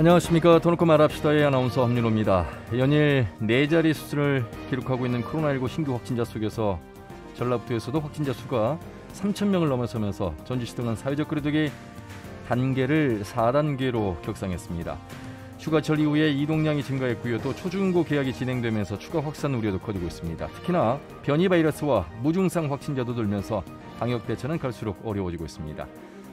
안녕하십니까. 돈놓고 말합시다의 아나운서 함윤호입니다. 연일 4자리 수준을 기록하고 있는 코로나19 신규 확진자 속에서 전라북도에서도 확진자 수가 3,000명을 넘어서면서 전주시 등은 사회적 거리두기 단계를 4단계로 격상했습니다. 휴가철 이후에 이동량이 증가했고요. 또 초중고 계약이 진행되면서 추가 확산 우려도 커지고 있습니다. 특히나 변이 바이러스와 무증상 확진자도 늘면서 방역 대처는 갈수록 어려워지고 있습니다.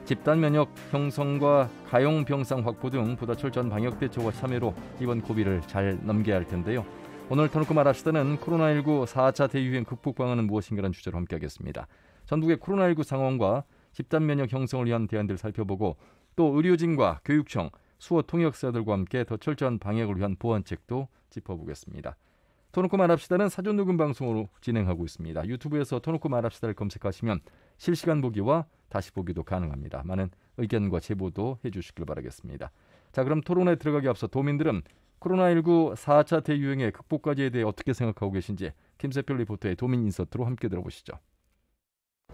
집단 면역 형성과 가용 병상 확보 등 보다 철저한 방역 대처와 참여로 이번 고비를 잘 넘겨야 할 텐데요. 오늘 터놓고 말합시다는 코로나19 4차 대유행 극복 방안은 무엇인가라는 주제로 함께하겠습니다. 전국의 코로나19 상황과 집단 면역 형성을 위한 대안들을 살펴보고 또 의료진과 교육청, 수어 통역사들과 함께 더 철저한 방역을 위한 보완책도 짚어보겠습니다. 터놓고 말합시다는 사전 녹음 방송으로 진행하고 있습니다. 유튜브에서 터놓고 말합시다를 검색하시면 실시간 보기와 다시 보기도 가능합니다. 많은 의견과 제보도 해주시길 바라겠습니다. 자, 그럼 토론에 들어가기 앞서 도민들은 코로나19 4차 대유행의 극복까지에 대해 어떻게 생각하고 계신지 김세필 리포터의 도민 인서트로 함께 들어보시죠.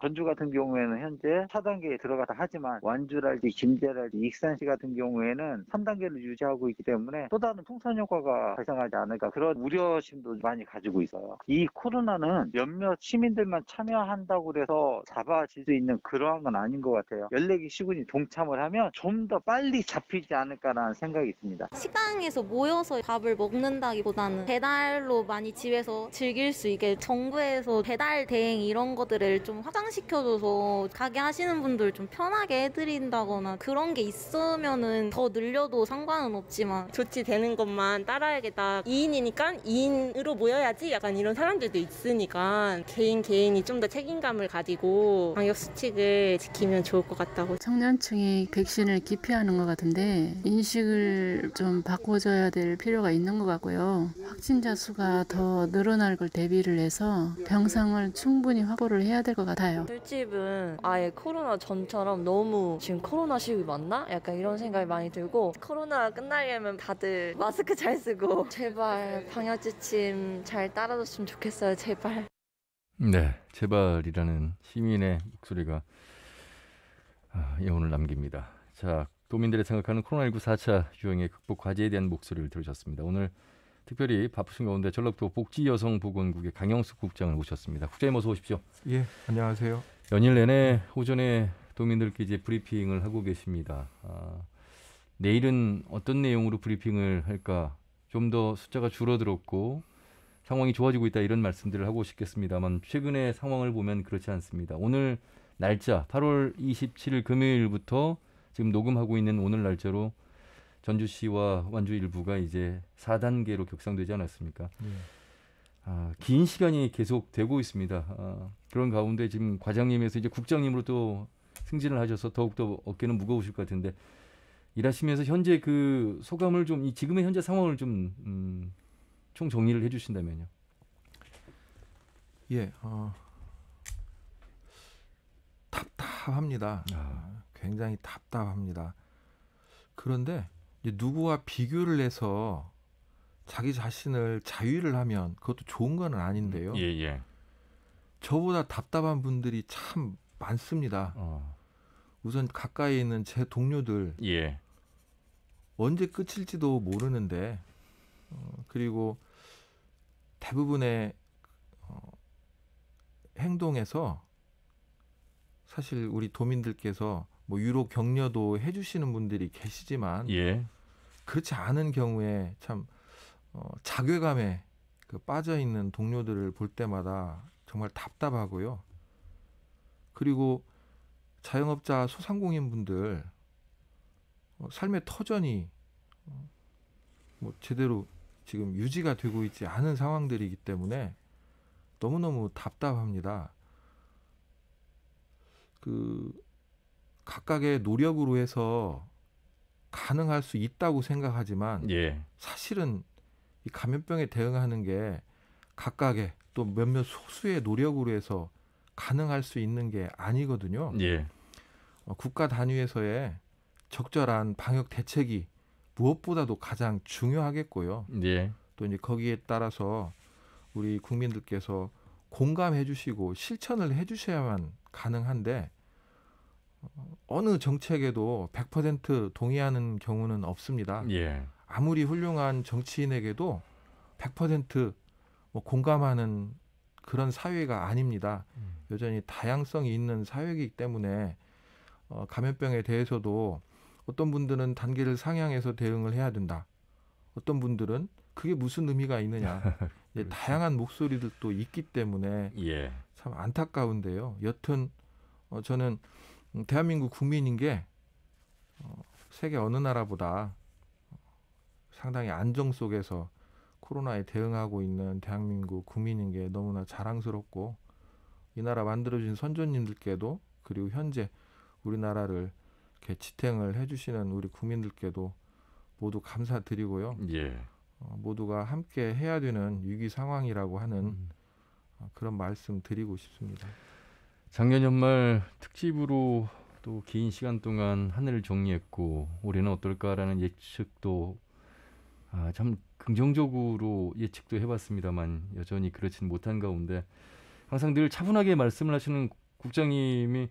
전주 같은 경우에는 현재 4단계에 들어가다 하지만 완주랄지 김제랄지 익산시 같은 경우에는 3단계를 유지하고 있기 때문에 또 다른 풍선 효과가 발생하지 않을까 그런 우려심도 많이 가지고 있어요. 이 코로나는 몇몇 시민들만 참여한다고 해서 잡아질 수 있는 그러한 건 아닌 것 같아요. 14개 시군이 동참을 하면 좀 더 빨리 잡히지 않을까라는 생각이 있습니다. 식당에서 모여서 밥을 먹는다기보다는 배달로 많이 집에서 즐길 수 있게 정부에서 배달 대행 이런 것들을 좀 확장시켜줘서 가게 하시는 분들 좀 편하게 해드린다거나 그런 게 있으면은 더 늘려도 상관은 없지만 조치되는 것만 따라야겠다. 2인이니까 2인으로 모여야지 약간 이런 사람들도 있으니까 개인이 좀 더 책임감을 가지고 방역 수칙을 지키면 좋을 것 같다고. 청년층이 백신을 기피하는 것 같은데 인식을 좀 바꿔줘야 될 필요가 있는 것 같고요. 확진자 수가 더 늘어날 걸 대비를 해서 병상을 충분히 확보를 해야 될 것 같아요. 술집은 아예 코로나 전처럼 너무 지금 코로나 시국이 맞나? 약간 이런 생각이 많이 들고 코로나 끝나려면 다들 마스크 잘 쓰고 제발 방역 지침 잘 따라줬으면 좋겠어요. 제발. 네, 제발이라는 시민의 목소리가 예언을 남깁니다. 자, 도민들이 생각하는 코로나19 4차 유행의 극복 과제에 대한 목소리를 들으셨습니다. 오늘 특별히 바쁘신 가운데 전라북도 복지여성보건국의 강영숙 국장을 모셨습니다. 국장님 어서 오십시오. 예, 안녕하세요. 연일 내내 오전에 도민들께 이제 브리핑을 하고 계십니다. 내일은 어떤 내용으로 브리핑을 할까? 좀 더 숫자가 줄어들었고 상황이 좋아지고 있다 이런 말씀들을 하고 싶겠습니다만 최근의 상황을 보면 그렇지 않습니다. 오늘 날짜 8월 27일 금요일부터 지금 녹음하고 있는 오늘 날짜로 전주시와 완주 일부가 이제 4단계로 격상되지 않았습니까? 긴 시간이 계속 되고 있습니다. 그런 가운데 지금 과장님에서 이제 국장님으로 또 승진을 하셔서 더욱더 어깨는 무거우실 것 같은데 일하시면서 현재 그 소감을 좀 이 지금의 현재 상황을 좀 총 정리를 해주신다면요. 예, 답답합니다. 굉장히 답답합니다. 그런데 이제 누구와 비교를 해서 자기 자신을 자유를 하면 그것도 좋은 건 아닌데요. 예. 저보다 답답한 분들이 참 많습니다. 우선 가까이 있는 제 동료들 언제 끝일지도 모르는데 그리고 대부분의 행동에서 사실 우리 도민들께서 뭐 유로 격려도 해주시는 분들이 계시지만 그렇지 않은 경우에 참 자괴감에 빠져 있는 동료들을 볼 때마다 정말 답답하고요. 그리고 자영업자 소상공인 분들 삶의 터전이 뭐 제대로 지금 유지가 되고 있지 않은 상황들이기 때문에 너무너무 답답합니다. 각각의 노력으로 해서 가능할 수 있다고 생각하지만 사실은 이 감염병에 대응하는 게 각각의 또 몇몇 소수의 노력으로 해서 가능할 수 있는 게 아니거든요. 국가 단위에서의 적절한 방역 대책이 무엇보다도 가장 중요하겠고요. 또 이제 거기에 따라서 우리 국민들께서 공감해 주시고 실천을 해 주셔야만 가능한데 어느 정책에도 100% 동의하는 경우는 없습니다. 예. 아무리 훌륭한 정치인에게도 100% 뭐 공감하는 그런 사회가 아닙니다. 여전히 다양성이 있는 사회이기 때문에 감염병에 대해서도 어떤 분들은 단계를 상향해서 대응을 해야 된다. 어떤 분들은 그게 무슨 의미가 있느냐. 그렇죠. 다양한 목소리들도 있기 때문에 예. 참 안타까운데요. 여튼 저는 대한민국 국민인 게 세계 어느 나라보다 상당히 안정 속에서 코로나에 대응하고 있는 대한민국 국민인 게 너무나 자랑스럽고 이 나라 만들어준 선조님들께도 그리고 현재 우리나라를 이렇게 지탱을 해주시는 우리 국민들께도 모두 감사드리고요. 예. 모두가 함께 해야 되는 위기 상황이라고 하는 그런 말씀 드리고 싶습니다. 작년 연말 특집으로 또 긴 시간 동안 하늘을 정리했고 올해는 어떨까라는 예측도 참 긍정적으로 예측도 해봤습니다만 여전히 그렇지는 못한 가운데 항상 늘 차분하게 말씀을 하시는 국장님이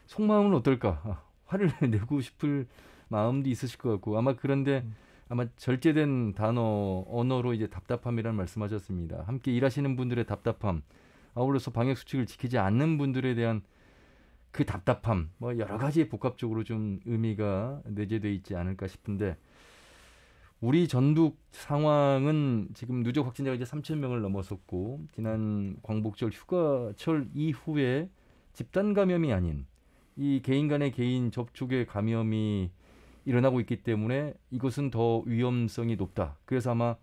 속마음은 어떨까? 화를 내고 싶을 마음도 있으실 것 같고 아마 그런데 아마 절제된 언어로 이제 답답함이라는 말씀하셨습니다. 함께 일하시는 분들의 답답함, 아울러서 방역 수칙을 지키지 않는 분들에 대한 그 답답함, 뭐 여러 가지 복합적으로 좀 의미가 내재되어 있지 않을까 싶은데 우리 전국 상황은 지금 누적 확진자가 이제 3,000명을 넘어섰고 지난 광복절 휴가철 이후에 집단 감염이 아닌 이 개인 간의 개인 접촉의 감염이 일어나고 있기 때문에 이것은 더 위험성이 높다. 그래서 아마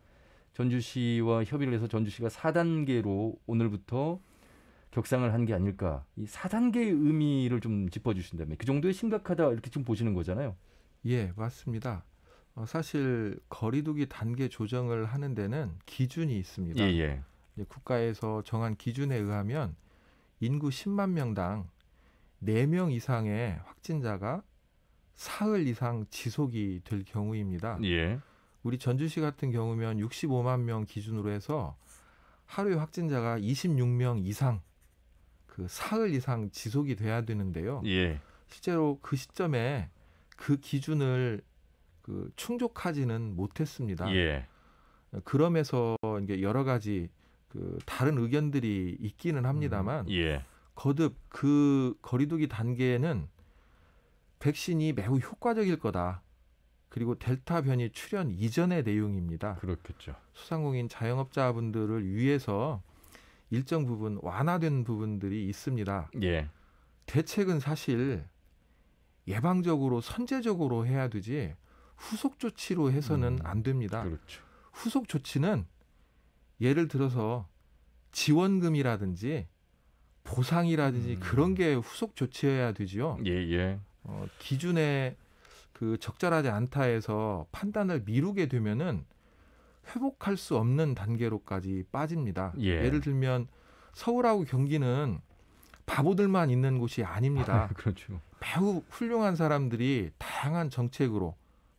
전주시와 협의를 해서 전주시가 4단계로 오늘부터 격상을 한 게 아닐까. 이 4단계의 의미를 좀 짚어주신다면 그 정도의 심각하다 이렇게 좀 보시는 거잖아요. 예, 맞습니다. 사실 거리두기 단계 조정을 하는 데는 기준이 있습니다. 예. 국가에서 정한 기준에 의하면 인구 10만 명당 4명 이상의 확진자가 사흘 이상 지속이 될 경우입니다. 예. 우리 전주시 같은 경우면 65만 명 기준으로 해서 하루에 확진자가 26명 이상 그 사흘 이상 지속이 돼야 되는데요. 예. 실제로 그 시점에 그 기준을 충족하지는 못했습니다. 예. 그러면서 이제 여러 가지 다른 의견들이 있기는 합니다만 예. 거듭 그 거리두기 단계는 백신이 매우 효과적일 거다. 그리고 델타 변이 출현 이전의 내용입니다. 그렇겠죠. 소상공인 자영업자분들을 위해서 일정 부분 완화된 부분들이 있습니다. 예. 대책은 사실 예방적으로 선제적으로 해야 되지 후속 조치로 해서는 안 됩니다. 그렇죠. 후속 조치는 예를 들어서 지원금이라든지 보상이라든지 그런 게 후속 조치여야 되지요. 예. 기준에 적절하지 않다 해서 판단을 미루게 되면은 회복할 수 없는 단계로까지 빠집니다. 예. 예를 들면 서울하고 경기는 바보들만 있는 곳이 아닙니다. 그렇죠. 매우 훌륭한 사람들이 다양한 정책으로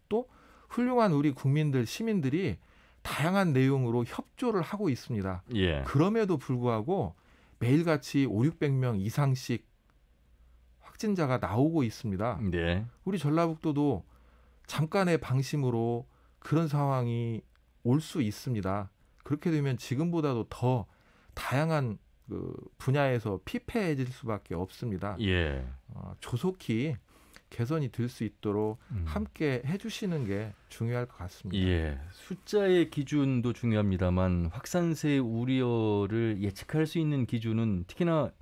또 훌륭한 우리 국민들, 시민들이 다양한 내용으로 협조를 하고 있습니다. 예. 그럼에도 불구하고 매일같이 500-600명 이상씩 확진자가 나오고 있습니다. 네. 우리 전라북도도 잠깐의 방심으로 그런 상황이 올 수 있습니다. 그렇게 되면 지금보다도 더 다양한 분야에서 피폐해질 수밖에 없습니다. 예. 조속히 개선이 될 수 있도록 함께 해주시는 게 중요할 것 같습니다. 예. 숫자의 기준도 중요합니다만 확산세의 우려를 예측할 수 있는 기준은 특히나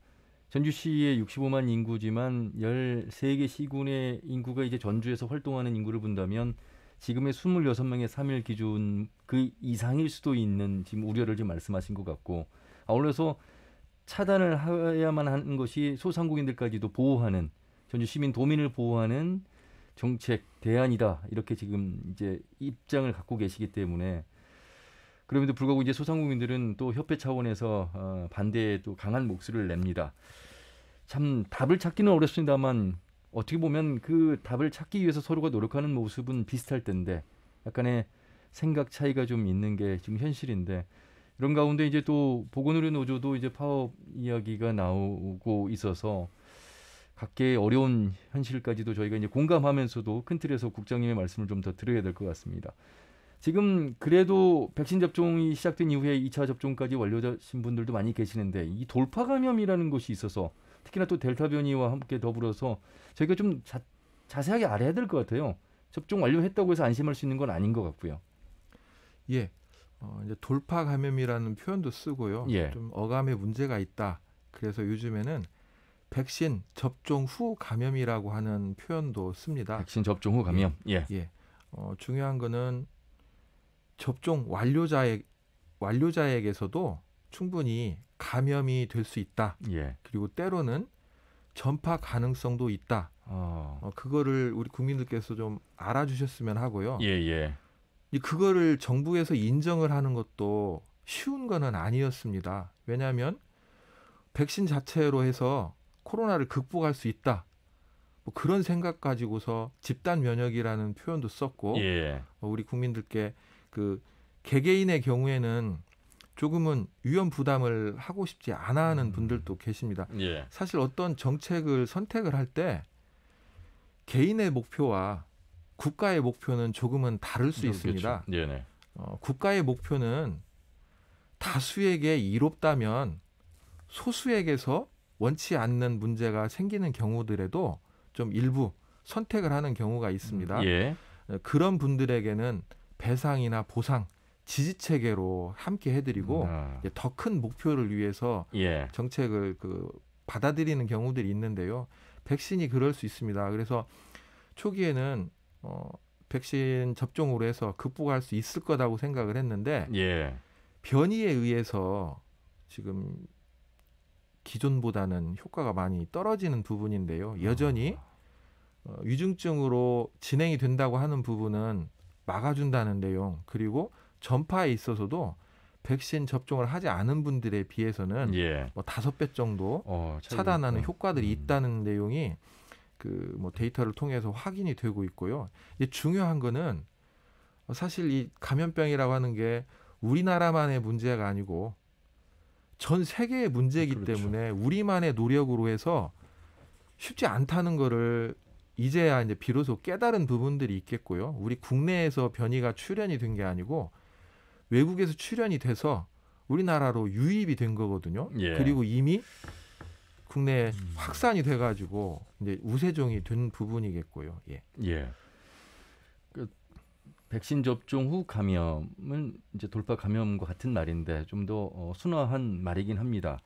전주시의 65만 인구지만 13개 시군의 인구가 이제 전주에서 활동하는 인구를 본다면 지금의 26명의 3일 기준 그 이상일 수도 있는 지금 우려를 지금 말씀하신 것 같고 아울러서 차단을 해야만 하는 것이 소상공인들까지도 보호하는 전주 시민 도민을 보호하는 정책 대안이다 이렇게 지금 이제 입장을 갖고 계시기 때문에 그럼에도 불구하고 이제 소상공인들은 또 협회 차원에서 반대에 또 강한 목소리를 냅니다. 참 답을 찾기는 어렵습니다만 어떻게 보면 그 답을 찾기 위해서 서로가 노력하는 모습은 비슷할 텐데 약간의 생각 차이가 좀 있는 게 지금 현실인데 이런 가운데 이제 또 보건의료 노조도 이제 파업 이야기가 나오고 있어서 각계의 어려운 현실까지도 저희가 이제 공감하면서도 큰 틀에서 국장님의 말씀을 좀 더 들어야 될 것 같습니다. 지금 그래도 백신 접종이 시작된 이후에 2차 접종까지 완료하신 분들도 많이 계시는데 이 돌파 감염이라는 것이 있어서 특히나 또 델타 변이와 함께 더불어서 저희가 좀 자세하게 알아야 될 것 같아요. 접종 완료했다고 해서 안심할 수 있는 건 아닌 것 같고요. 예, 이제 돌파 감염이라는 표현도 쓰고요. 예. 좀 어감에 문제가 있다. 그래서 요즘에는 백신 접종 후 감염이라고 하는 표현도 씁니다. 백신 접종 후 감염. 예. 예. 중요한 거는 접종 완료자에게서도 충분히 감염이 될 수 있다. 예. 그리고 때로는 전파 가능성도 있다. 그거를 우리 국민들께서 좀 알아주셨으면 하고요. 예. 그거를 정부에서 인정을 하는 것도 쉬운 거는 아니었습니다. 왜냐하면 백신 자체로 해서 코로나를 극복할 수 있다. 뭐 그런 생각 가지고서 집단 면역이라는 표현도 썼고 예. 우리 국민들께 그 개개인의 경우에는 조금은 위험 부담을 하고 싶지 않아 하는 분들도 계십니다. 예. 사실 어떤 정책을 선택을 할 때 개인의 목표와 국가의 목표는 조금은 다를 수 있습니다. 네네. 국가의 목표는 다수에게 이롭다면 소수에게서 원치 않는 문제가 생기는 경우들에도 좀 일부 선택을 하는 경우가 있습니다. 예. 그런 분들에게는 배상이나 보상, 지지 체계로 함께 해드리고 더 큰 목표를 위해서 예. 정책을 받아들이는 경우들이 있는데요. 백신이 그럴 수 있습니다. 그래서 초기에는 백신 접종으로 해서 극복할 수 있을 거라고 생각을 했는데 예. 변이에 의해서 지금 기존보다는 효과가 많이 떨어지는 부분인데요. 여전히 위중증으로 진행이 된다고 하는 부분은 막아준다는 내용, 그리고 전파에 있어서도 백신 접종을 하지 않은 분들에 비해서는 예. 뭐 5배 정도 차단하는 효과들이 있다는 내용이 뭐 데이터를 통해서 확인이 되고 있고요. 이제 중요한 거는 사실 이 감염병이라고 하는 게 우리나라만의 문제가 아니고 전 세계의 문제이기 때문에 우리만의 노력으로 해서 쉽지 않다는 거를 이제야 이제 비로소 깨달은 부분들이 있겠고요. 우리 국내에서 변이가 출현이 된 게 아니고 외국에서 출현이 돼서 우리나라로 유입이 된 거거든요. 예. 그리고 이미 국내에 확산이 돼가지고 이제 우세종이 된 부분이겠고요. 예. 예. 백신 접종 후 감염은 이제 돌파 감염과 같은 말인데 좀 더 순화한 말이긴 합니다.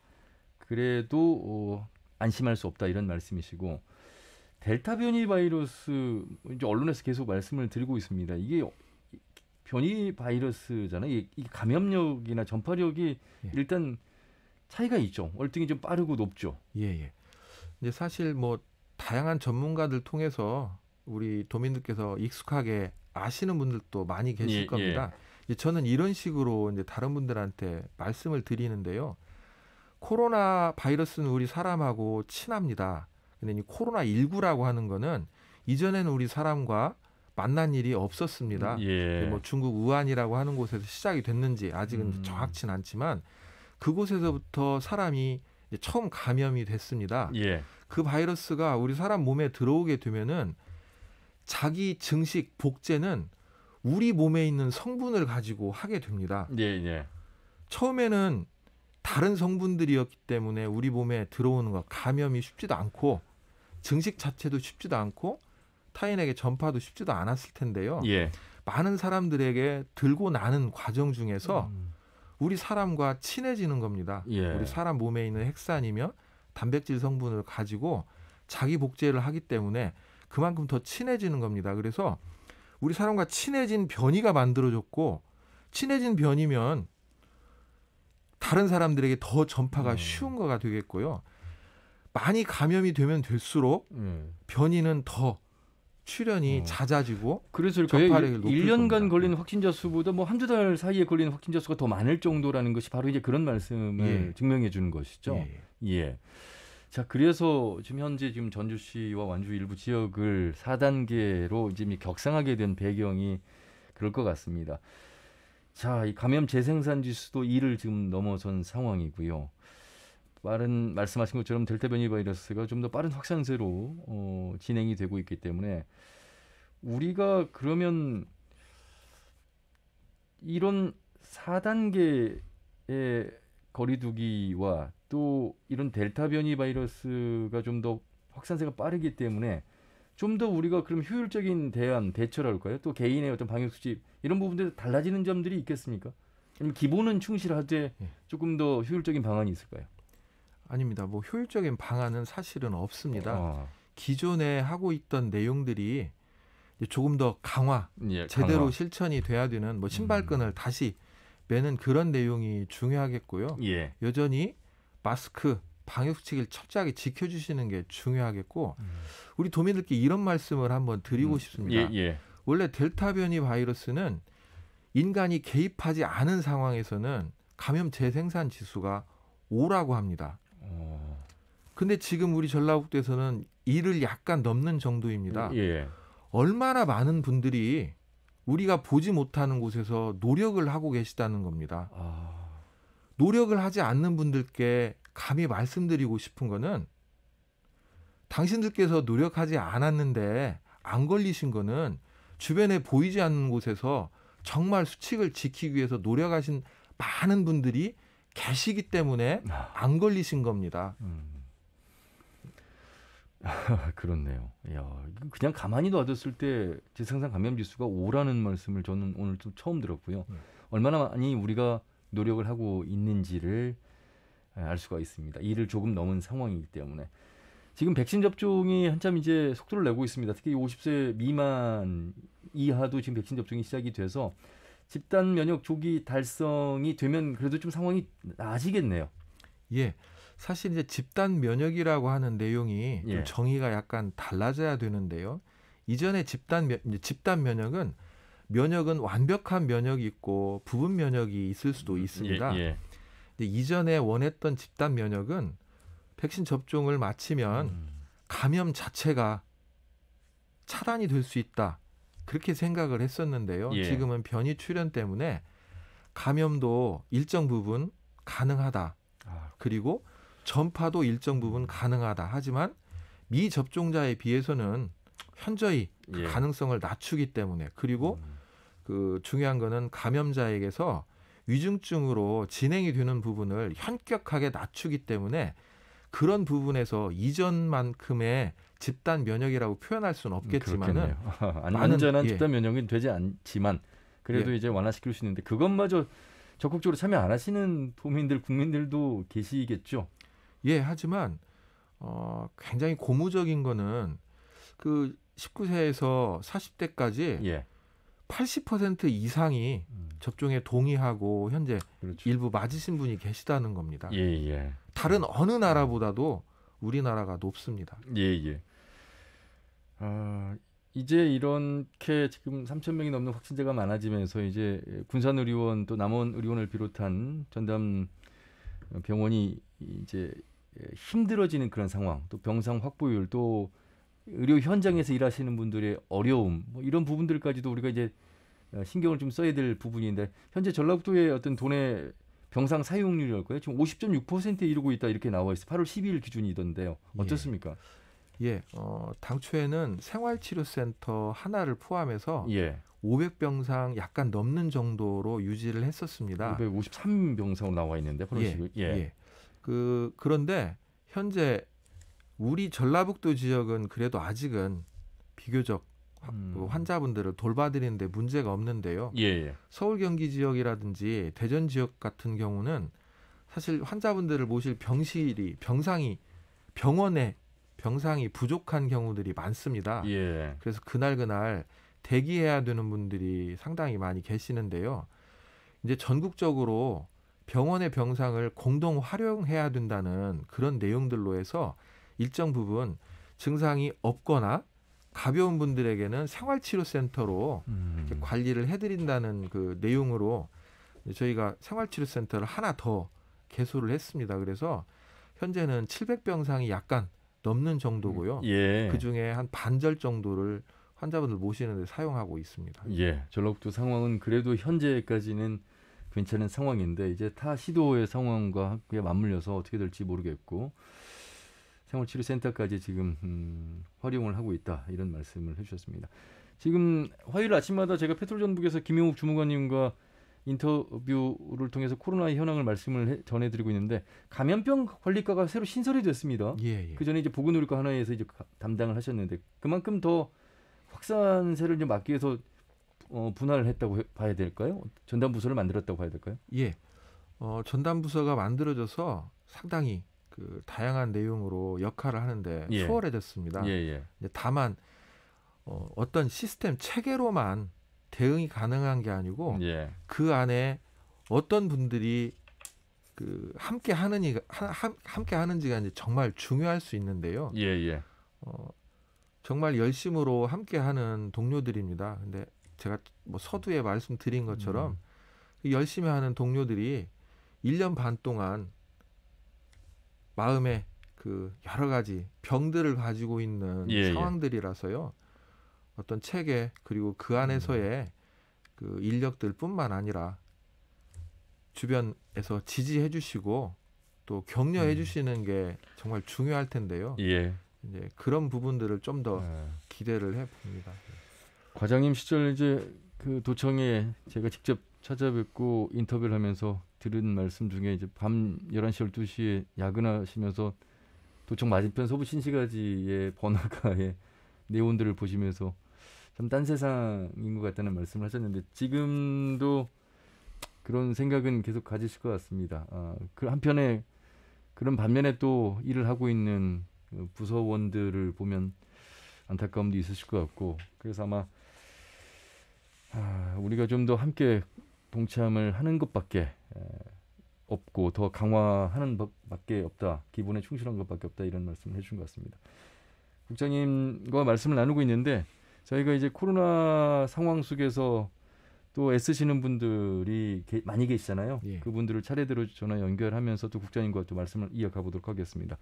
그래도 안심할 수 없다 이런 말씀이시고 델타 변이 바이러스 이제 언론에서 계속 말씀을 드리고 있습니다. 이게 변이 바이러스잖아요. 이 감염력이나 전파력이 일단 차이가 있죠. 월등히 좀 빠르고 높죠. 예. 이제 사실 뭐 다양한 전문가들 통해서 우리 도민들께서 익숙하게 아시는 분들도 많이 계실 겁니다. 이제 저는 이런 식으로 이제 다른 분들한테 말씀을 드리는데요. 코로나 바이러스는 우리 사람하고 친합니다. 근데 이 코로나19라고 하는 거는 이전에는 우리 사람과 만난 일이 없었습니다. 뭐 중국 우한이라고 하는 곳에서 시작이 됐는지 아직은 정확치는 않지만 그곳에서부터 사람이 처음 감염이 됐습니다. 그 바이러스가 우리 사람 몸에 들어오게 되면은 자기 증식 복제는 우리 몸에 있는 성분을 가지고 하게 됩니다. 처음에는 다른 성분들이었기 때문에 우리 몸에 들어오는 거 감염이 쉽지도 않고 증식 자체도 쉽지도 않고 타인에게 전파도 쉽지도 않았을 텐데요. 많은 사람들에게 들고 나는 과정 중에서 우리 사람과 친해지는 겁니다. 우리 사람 몸에 있는 핵산이며 단백질 성분을 가지고 자기 복제를 하기 때문에 그만큼 더 친해지는 겁니다. 그래서 우리 사람과 친해진 변이가 만들어졌고 친해진 변이면 다른 사람들에게 더 전파가 쉬운 거가 되겠고요. 많이 감염이 되면 될수록 변이는 더 출현이 잦아지고 그래서 전파력을 높일 1년간 겁니다. 걸리는 확진자 수보다 뭐 한두 달 사이에 걸리는 확진자 수가 더 많을 정도라는 것이 바로 이제 그런 말씀을 증명해 주는 것이죠. 자, 그래서 지금 현재 지금 전주시와 완주 일부 지역을 4단계로 이제 격상하게 된 배경이 그럴 것 같습니다. 자, 이 감염 재생산 지수도 2를 지금 넘어선 상황이고요. 말씀하신 것처럼 델타 변이 바이러스가 좀 더 빠른 확산세로 진행이 되고 있기 때문에 우리가 그러면 이런 4단계의 거리두기와 또 이런 델타 변이 바이러스가 좀 더 확산세가 빠르기 때문에 좀 더 우리가 그럼 효율적인 대처랄까요? 또 개인의 어떤 방역 수칙 이런 부분들에 달라지는 점들이 있겠습니까? 아니면 기본은 충실하되 조금 더 효율적인 방안이 있을까요? 아닙니다. 뭐 효율적인 방안은 사실은 없습니다. 기존에 하고 있던 내용들이 조금 더 제대로 강화. 실천이 돼야 되는 뭐 신발끈을 다시 매는 그런 내용이 중요하겠고요. 예. 여전히 마스크, 방역수칙을 철저하게 지켜주시는 게 중요하겠고 우리 도민들께 이런 말씀을 한번 드리고 싶습니다. 원래 델타 변이 바이러스는 인간이 개입하지 않은 상황에서는 감염 재생산 지수가 5라고 합니다. 근데 지금 우리 전라북도에서는 2를 약간 넘는 정도입니다. 얼마나 많은 분들이 우리가 보지 못하는 곳에서 노력을 하고 계시다는 겁니다. 노력을 하지 않는 분들께 감히 말씀드리고 싶은 거는 당신들께서 노력하지 않았는데 안 걸리신 거는 주변에 보이지 않는 곳에서 정말 수칙을 지키기 위해서 노력하신 많은 분들이 계시기 때문에 안 걸리신 겁니다. 그렇네요. 야, 그냥 가만히 놔뒀을 때 재생산 감염 지수가 5라는 말씀을 저는 오늘 좀 처음 들었고요. 얼마나 많이 우리가 노력을 하고 있는지를 알 수가 있습니다. 이를 조금 넘은 상황이기 때문에 지금 백신 접종이 한참 이제 속도를 내고 있습니다. 특히 50세 미만 이하도 지금 백신 접종이 시작이 돼서 집단 면역 조기 달성이 되면 그래도 좀 상황이 나아지겠네요. 예. 사실 이제 집단 면역이라고 하는 내용이 좀 정의가 약간 달라져야 되는데요. 이전에 집단 면역은 완벽한 면역이 있고 부분 면역이 있을 수도 있습니다. 근데 이전에 원했던 집단 면역은 백신 접종을 마치면 감염 자체가 차단이 될 수 있다. 그렇게 생각을 했었는데요. 지금은 변이 출현 때문에 감염도 일정 부분 가능하다. 그리고 전파도 일정 부분 가능하다. 하지만 미접종자에 비해서는 현저히 그 가능성을 낮추기 때문에 그리고 그 중요한 거는 감염자에게서 위중증으로 진행이 되는 부분을 현격하게 낮추기 때문에 그런 부분에서 이전만큼의 집단 면역이라고 표현할 수는 없겠지만은 안전한 집단 면역은 되지 않지만 그래도 이제 완화시킬 수 있는데 그것마저 적극적으로 참여 안 하시는 도민들, 국민들도 계시겠죠. 하지만 굉장히 고무적인 거는 그 19세에서 40대까지 80% 이상이 접종에 동의하고 현재 일부 맞으신 분이 계시다는 겁니다. 다른 어느 나라보다도 우리나라가 높습니다. 이제 이렇게 지금 3,000명이 넘는 확진자가 많아지면서 이제 군산의료원 또 남원의료원을 비롯한 전담 병원이 이제 힘들어지는 그런 상황, 또 병상 확보율, 또 의료 현장에서 일하시는 분들의 어려움, 뭐 이런 부분들까지도 우리가 이제 신경을 좀 써야 될 부분인데 현재 전라북도의 어떤 도내 병상 사용률이랄까요? 지금 50.6%에 이르고 있다 이렇게 나와 있어요. 8월 12일 기준이던데요. 어떻습니까? 당초에는 생활치료센터 하나를 포함해서 500병상 약간 넘는 정도로 유지를 했었습니다. 553병상으로 나와 있는데 8월 12일. 그런데 현재 우리 전라북도 지역은 그래도 아직은 비교적 환자분들을 돌봐드리는데 문제가 없는데요. 서울 경기 지역이라든지 대전 지역 같은 경우는 사실 환자분들을 모실 병원에 병상이 부족한 경우들이 많습니다. 그래서 그날 대기해야 되는 분들이 상당히 많이 계시는데요. 이제 전국적으로 병원의 병상을 공동 활용해야 된다는 그런 내용들로 해서 일정 부분 증상이 없거나 가벼운 분들에게는 생활치료센터로 관리를 해드린다는 그 내용으로 저희가 생활치료센터를 하나 더 개소를 했습니다. 그래서 현재는 700병상이 약간 넘는 정도고요. 그중에 한 반절 정도를 환자분들 모시는 데 사용하고 있습니다. 전라북도 상황은 그래도 현재까지는 괜찮은 상황인데 이제 타 시도의 상황과 함께 맞물려서 어떻게 될지 모르겠고 생활치료센터까지 지금 활용을 하고 있다 이런 말씀을 해주셨습니다. 지금 화요일 아침마다 제가 페트롤전북에서 김용욱 주무관님과 인터뷰를 통해서 코로나의 현황을 말씀을 전해드리고 있는데 감염병 관리과가 새로 신설이 됐습니다. 예. 그 전에 이제 보건의료과 하나에서 이제 담당을 하셨는데 그만큼 더 확산세를 이제 막기 위해서 분할을 했다고 봐야 될까요? 전담 부서를 만들었다고 봐야 될까요? 예. 전담 부서가 만들어져서 상당히 그 다양한 내용으로 역할을 하는데 예. 수월해졌습니다. 예. 다만 어떤 시스템 체계로만 대응이 가능한 게 아니고 예. 그 안에 어떤 분들이 그 함께 하는지가 이제 정말 중요할 수 있는데요. 예. 정말 열심으로 함께하는 동료들입니다. 근데 제가 뭐 서두에 말씀드린 것처럼 열심히 하는 동료들이 1년 반 동안 마음에 그 여러 가지 병들을 가지고 있는 상황들이라서요. 어떤 체계 그리고 그 안에서의 그 인력들뿐만 아니라 주변에서 지지해 주시고 또 격려해 주시는 게 정말 중요할 텐데요. 예. 이제 그런 부분들을 좀 더 기대를 해 봅니다. 과장님 시절 이제 그 도청에 제가 직접 찾아뵙고 인터뷰를 하면서 들은 말씀 중에 이제 밤 11시 12시에 야근하시면서 도청 맞은편 서부 신시가지의 번화가의 네온들을 보시면서 참 딴 세상인 것 같다는 말씀을 하셨는데 지금도 그런 생각은 계속 가지실 것 같습니다. 그 한편에 그런 반면에 또 일을 하고 있는 부서원들을 보면 안타까움도 있으실 것 같고 그래서 아마 우리가 좀 더 함께 동참을 하는 것밖에 없고 더 강화하는 것밖에 없다. 기본에 충실한 것밖에 없다. 이런 말씀을 해주신 것 같습니다. 국장님과 말씀을 나누고 있는데 저희가 이제 코로나 상황 속에서 또 애쓰시는 분들이 많이 계시잖아요. 예. 그분들을 차례대로 전화 연결하면서 또 국장님과 또 말씀을 이어가 보도록 하겠습니다.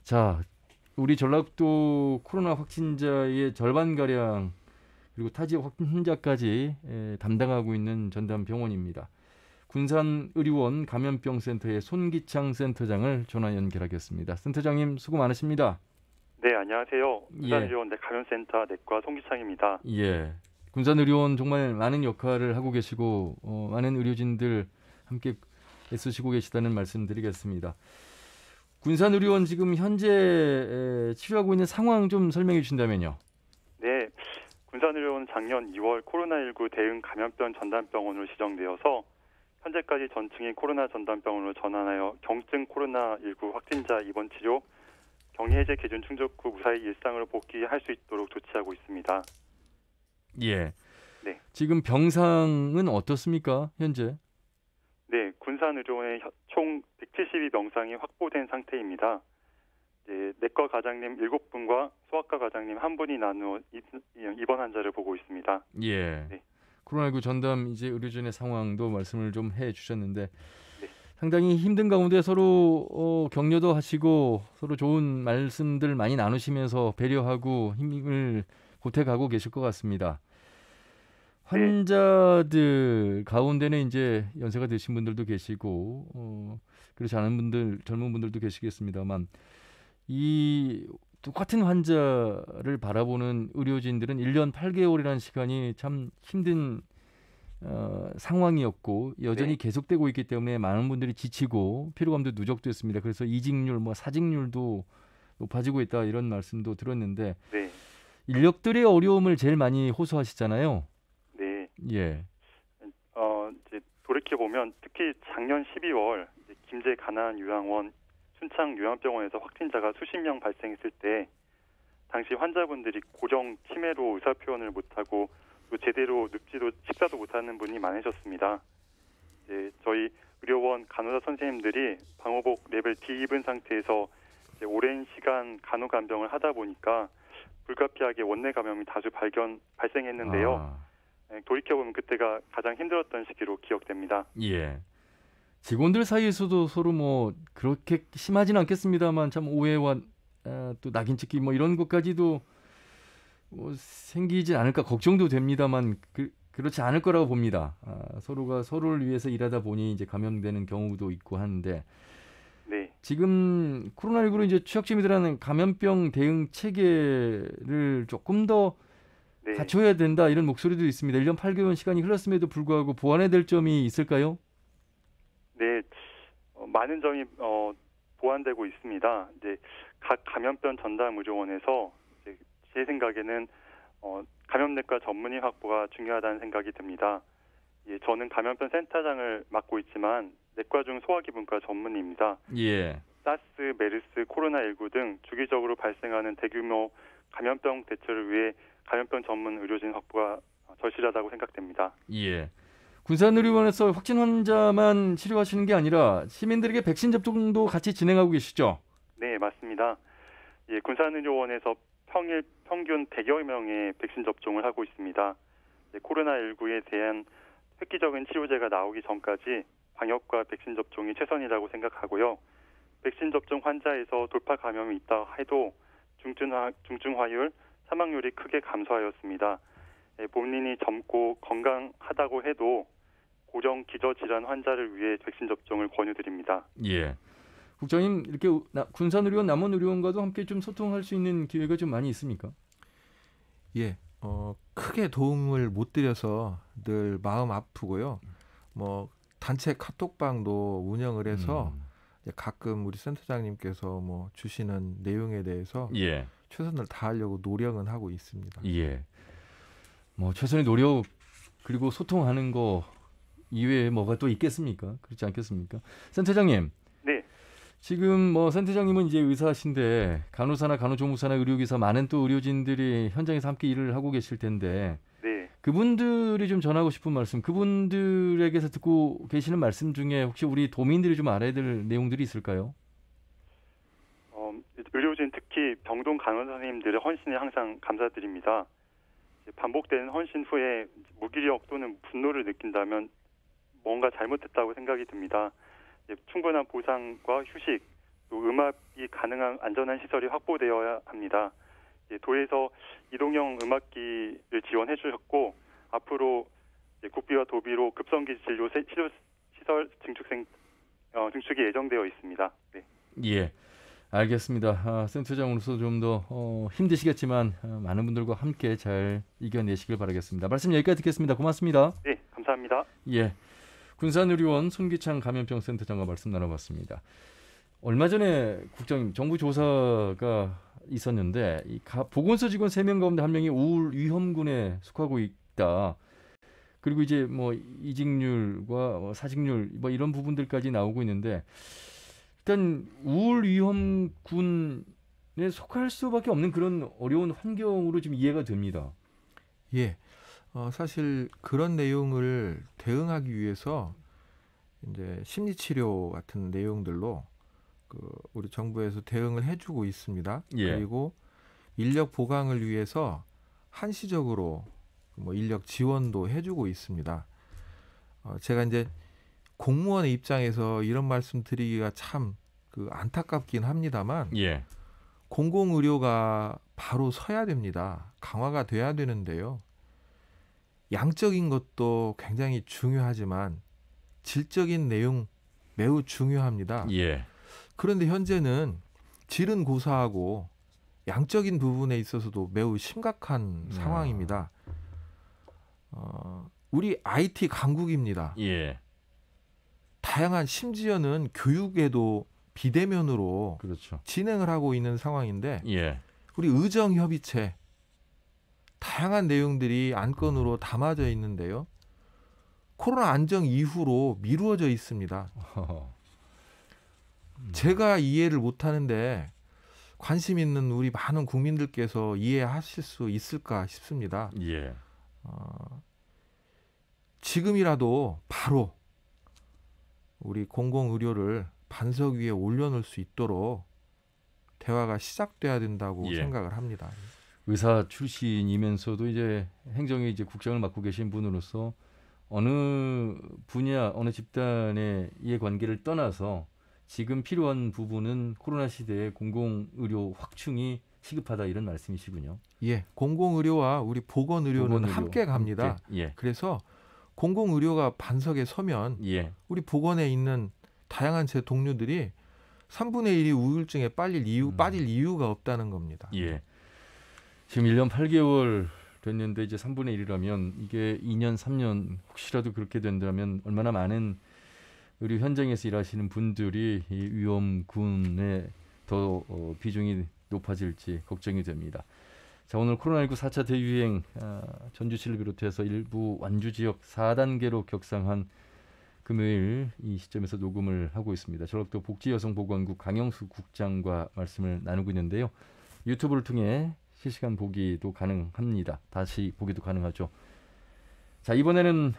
자, 우리 전라북도 코로나 확진자의 절반가량 그리고 타 지역 확진자까지 담당하고 있는 전담 병원입니다. 군산의료원 감염병센터의 손기창 센터장을 전화 연결하겠습니다. 센터장님 수고 많으십니다. 네, 안녕하세요. 군산의료원 감염센터 내과 손기창입니다. 예, 군산의료원 정말 많은 역할을 하고 계시고 많은 의료진들 함께 애쓰시고 계시다는 말씀드리겠습니다. 군산의료원 지금 현재 치료하고 있는 상황 좀 설명해 주신다면요. 네, 군산의료원 작년 2월 코로나19 대응 감염병 전담병원으로 지정되어서 현재까지 전층이 코로나 전담병원으로 전환하여 경증 코로나19 확진자 입원 치료, 격리 해제 기준 충족 후 무사히 일상으로 복귀할 수 있도록 조치하고 있습니다. 예. 네. 지금 병상은 어떻습니까, 현재? 네, 군산의료원에 총 172병상이 확보된 상태입니다. 이제 내과 과장님 7분과 소아과 과장님 1분이 나누어 입원 환자를 보고 있습니다. 예. 네. 코로나19 전담 이제 의료진의 상황도 말씀을 좀 해주셨는데 네. 상당히 힘든 가운데 서로 격려도 하시고 서로 좋은 말씀들 많이 나누시면서 배려하고 힘을 보태가고 계실 것 같습니다. 환자들 가운데는 이제 연세가 드신 분들도 계시고 그렇지 않은 분들, 젊은 분들도 계시겠습니다만 이 똑같은 환자를 바라보는 의료진들은 1년 8개월이라는 시간이 참 힘든 상황이었고 여전히 계속되고 있기 때문에 많은 분들이 지치고 피로감도 누적됐습니다. 그래서 이직률, 사직률도 높아지고 있다 이런 말씀도 들었는데 인력들의 어려움을 제일 많이 호소하시잖아요. 네. 예. 이제 돌이켜 보면 특히 작년 12월 김제 가나안 요양원 순창 요양병원에서 확진자가 수십 명 발생했을 때 당시 환자분들이 고령 치매로 의사 표현을 못하고 또 제대로 눕지도 식사도 못하는 분이 많으셨습니다. 이제 저희 의료원 간호사 선생님들이 방호복 레벨 D 입은 상태에서 이제 오랜 시간 간호간병을 하다 보니까 불가피하게 원내 감염이 다수 발생했는데요. 돌이켜보면 그때가 가장 힘들었던 시기로 기억됩니다. 예. 직원들 사이에서도 서로 그렇게 심하지는 않겠습니다만 참 오해와 또 낙인 찍기 이런 것까지도 생기지 않을까 걱정도 됩니다만 그렇지 않을 거라고 봅니다. 서로가 서로를 위해서 일하다 보니 이제 감염되는 경우도 있고 하는데 네. 지금 코로나19로 이제 취약점이들하는 감염병 대응 체계를 조금 더 네. 갖춰야 된다 이런 목소리도 있습니다. 1년 8개월 시간이 흘렀음에도 불구하고 보완해야 될 점이 있을까요? 네, 많은 점이 보완되고 있습니다. 이제 각 감염병 전담 의료원에서 이제 제 생각에는 감염내과 전문의 확보가 중요하다는 생각이 듭니다. 예, 저는 감염병 센터장을 맡고 있지만 내과 중 소화기분과 전문의입니다. 예. 사스, 메르스, 코로나19 등 주기적으로 발생하는 대규모 감염병 대처를 위해 감염병 전문 의료진 확보가 절실하다고 생각됩니다. 예. 군산의료원에서 확진 환자만 치료하시는 게 아니라 시민들에게 백신 접종도 같이 진행하고 계시죠? 네, 맞습니다. 예, 군산의료원에서 평균 100여 명의 백신 접종을 하고 있습니다. 예, 코로나19에 대한 획기적인 치료제가 나오기 전까지 방역과 백신 접종이 최선이라고 생각하고요. 백신 접종 환자에서 돌파 감염이 있다 해도 중증화율, 사망률이 크게 감소하였습니다. 예, 본인이 젊고 건강하다고 해도 고령 기저질환 환자를 위해 백신 접종을 권유드립니다. 예. 국장님 이렇게 군산의료원, 남원의료원과도 함께 좀 소통할 수 있는 기회가 좀 많이 있습니까? 예. 크게 도움을 못 드려서 늘 마음 아프고요. 뭐 단체 카톡방도 운영을 해서 가끔 우리 센터장님께서 뭐 주시는 내용에 대해서 예. 최선을 다하려고 노력은 하고 있습니다. 예. 뭐 최선의 노력 그리고 소통하는 거 이외에 뭐가 또 있겠습니까? 그렇지 않겠습니까? 센터장님. 네. 지금 뭐 센터장님은 이제 의사신데 간호사나 간호조무사나 의료기사 많은 또 의료진들이 현장에서 함께 일을 하고 계실 텐데 네. 그분들이 좀 전하고 싶은 말씀, 그분들에게서 듣고 계시는 말씀 중에 혹시 우리 도민들이 좀 알아야 될 내용들이 있을까요? 의료진 특히 병동 간호사 선생님들의 헌신에 항상 감사드립니다. 반복되는 헌신 후에 무기력 또는 분노를 느낀다면 뭔가 잘못했다고 생각이 듭니다. 충분한 보상과 휴식, 또 음압이 가능한 안전한 시설이 확보되어야 합니다. 도에서 이동형 음압기를 지원해 주셨고 앞으로 국비와 도비로 급성기 진료 치료 시설 증축이 예정되어 있습니다. 네. 예. 알겠습니다. 센터장으로서 좀 더 힘드시겠지만 많은 분들과 함께 잘 이겨내시길 바라겠습니다. 말씀 여기까지 듣겠습니다. 고맙습니다. 네, 감사합니다. 예, 군산의료원 손기창 감염병 센터장과 말씀 나눠봤습니다. 얼마 전에 국장님 정부 조사가 있었는데 이 보건소 직원 3명 가운데 1명이 우울 위험군에 속하고 있다. 그리고 이제 뭐 이직률과 사직률 뭐 이런 부분들까지 나오고 있는데 일단 우울 위험군에 속할 수밖에 없는 그런 어려운 환경으로 좀 이해가 됩니다. 예, 사실 그런 내용을 대응하기 위해서 이제 심리치료 같은 내용들로 우리 정부에서 대응을 해주고 있습니다. 예. 그리고 인력 보강을 위해서 한시적으로 뭐 인력 지원도 해주고 있습니다. 제가 이제 공무원의 입장에서 이런 말씀 드리기가 참 안타깝긴 합니다만 예. 공공의료가 바로 서야 됩니다. 강화가 돼야 되는데요. 양적인 것도 굉장히 중요하지만 질적인 내용 매우 중요합니다. 예. 그런데 현재는 질은 고사하고 양적인 부분에 있어서도 매우 심각한 상황입니다. 우리 IT 강국입니다. 예. 다양한 심지어는 교육에도 비대면으로 그렇죠. 진행을 하고 있는 상황인데 예. 우리 의정협의체 다양한 내용들이 안건으로 담아져 있는데요. 코로나 안정 이후로 미루어져 있습니다. 제가 이해를 못하는데 관심 있는 우리 많은 국민들께서 이해하실 수 있을까 싶습니다. 예. 지금이라도 바로 우리 공공의료를 반석 위에 올려놓을 수 있도록 대화가 시작돼야 된다고 생각을 합니다. 의사 출신이면서도 이제 행정의 이제 국장을 맡고 계신 분으로서 어느 분야, 어느 집단의 이해관계를 떠나서 지금 필요한 부분은 코로나 시대의 공공의료 확충이 시급하다 이런 말씀이시군요. 예, 공공의료와 우리 보건의료는 함께 갑니다. 함께. 예. 그래서 공공의료가 반석에 서면 예. 우리 보건에 있는 다양한 제 동료들이 3분의 1이 우울증에 빠질 이유가 없다는 겁니다. 예. 지금 1년 8개월 됐는데 이제 3분의 1이라면 이게 2년, 3년 혹시라도 그렇게 된다면 얼마나 많은 의료 현장에서 일하시는 분들이 이 위험군에 더 비중이 높아질지 걱정이 됩니다. 자, 오늘 코로나19 4차 대유행 전주시를 비롯해서 일부 완주 지역 4단계로 격상한 금요일 이 시점에서 녹음을 하고 있습니다. 전라도 복지여성보건국 강영수 국장과 말씀을 나누고 있는데요. 유튜브를 통해 실시간 보기도 가능합니다. 다시 보기도 가능하죠. 자, 이번에는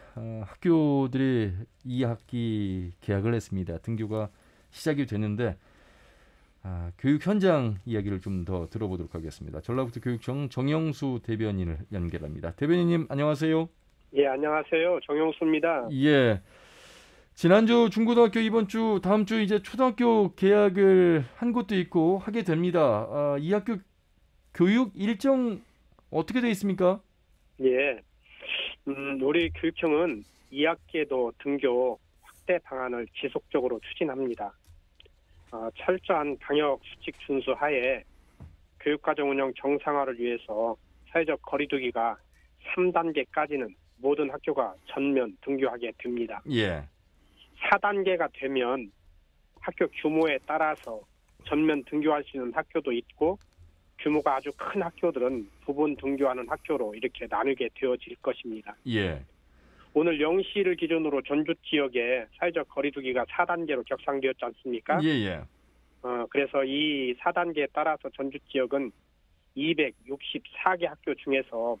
학교들이 2학기 개학을 했습니다. 등교가 시작이 되는데 교육 현장 이야기를 좀 더 들어보도록 하겠습니다. 전라북도 교육청 정영수 대변인을 연결합니다. 대변인님 안녕하세요. 예, 안녕하세요. 정영수입니다. 예. 지난주 중고등학교, 이번 주 다음 주 이제 초등학교 개학을 한 곳도 있고 하게 됩니다. 이 학교 교육 일정 어떻게 되어 있습니까? 예, 우리 교육청은 2학기에도 등교 확대 방안을 지속적으로 추진합니다. 철저한 방역 수칙 준수 하에 교육과정 운영 정상화를 위해서 사회적 거리두기가 3단계까지는 모든 학교가 전면 등교하게 됩니다. 예. 4단계가 되면 학교 규모에 따라서 전면 등교할 수 있는 학교도 있고 규모가 아주 큰 학교들은 부분 등교하는 학교로 이렇게 나누게 되어질 것입니다. 예. 오늘 0시를 기준으로 전주 지역에 사회적 거리두기가 4단계로 격상되었지 않습니까? 예. 그래서 이 4단계에 따라서 전주 지역은 264개 학교 중에서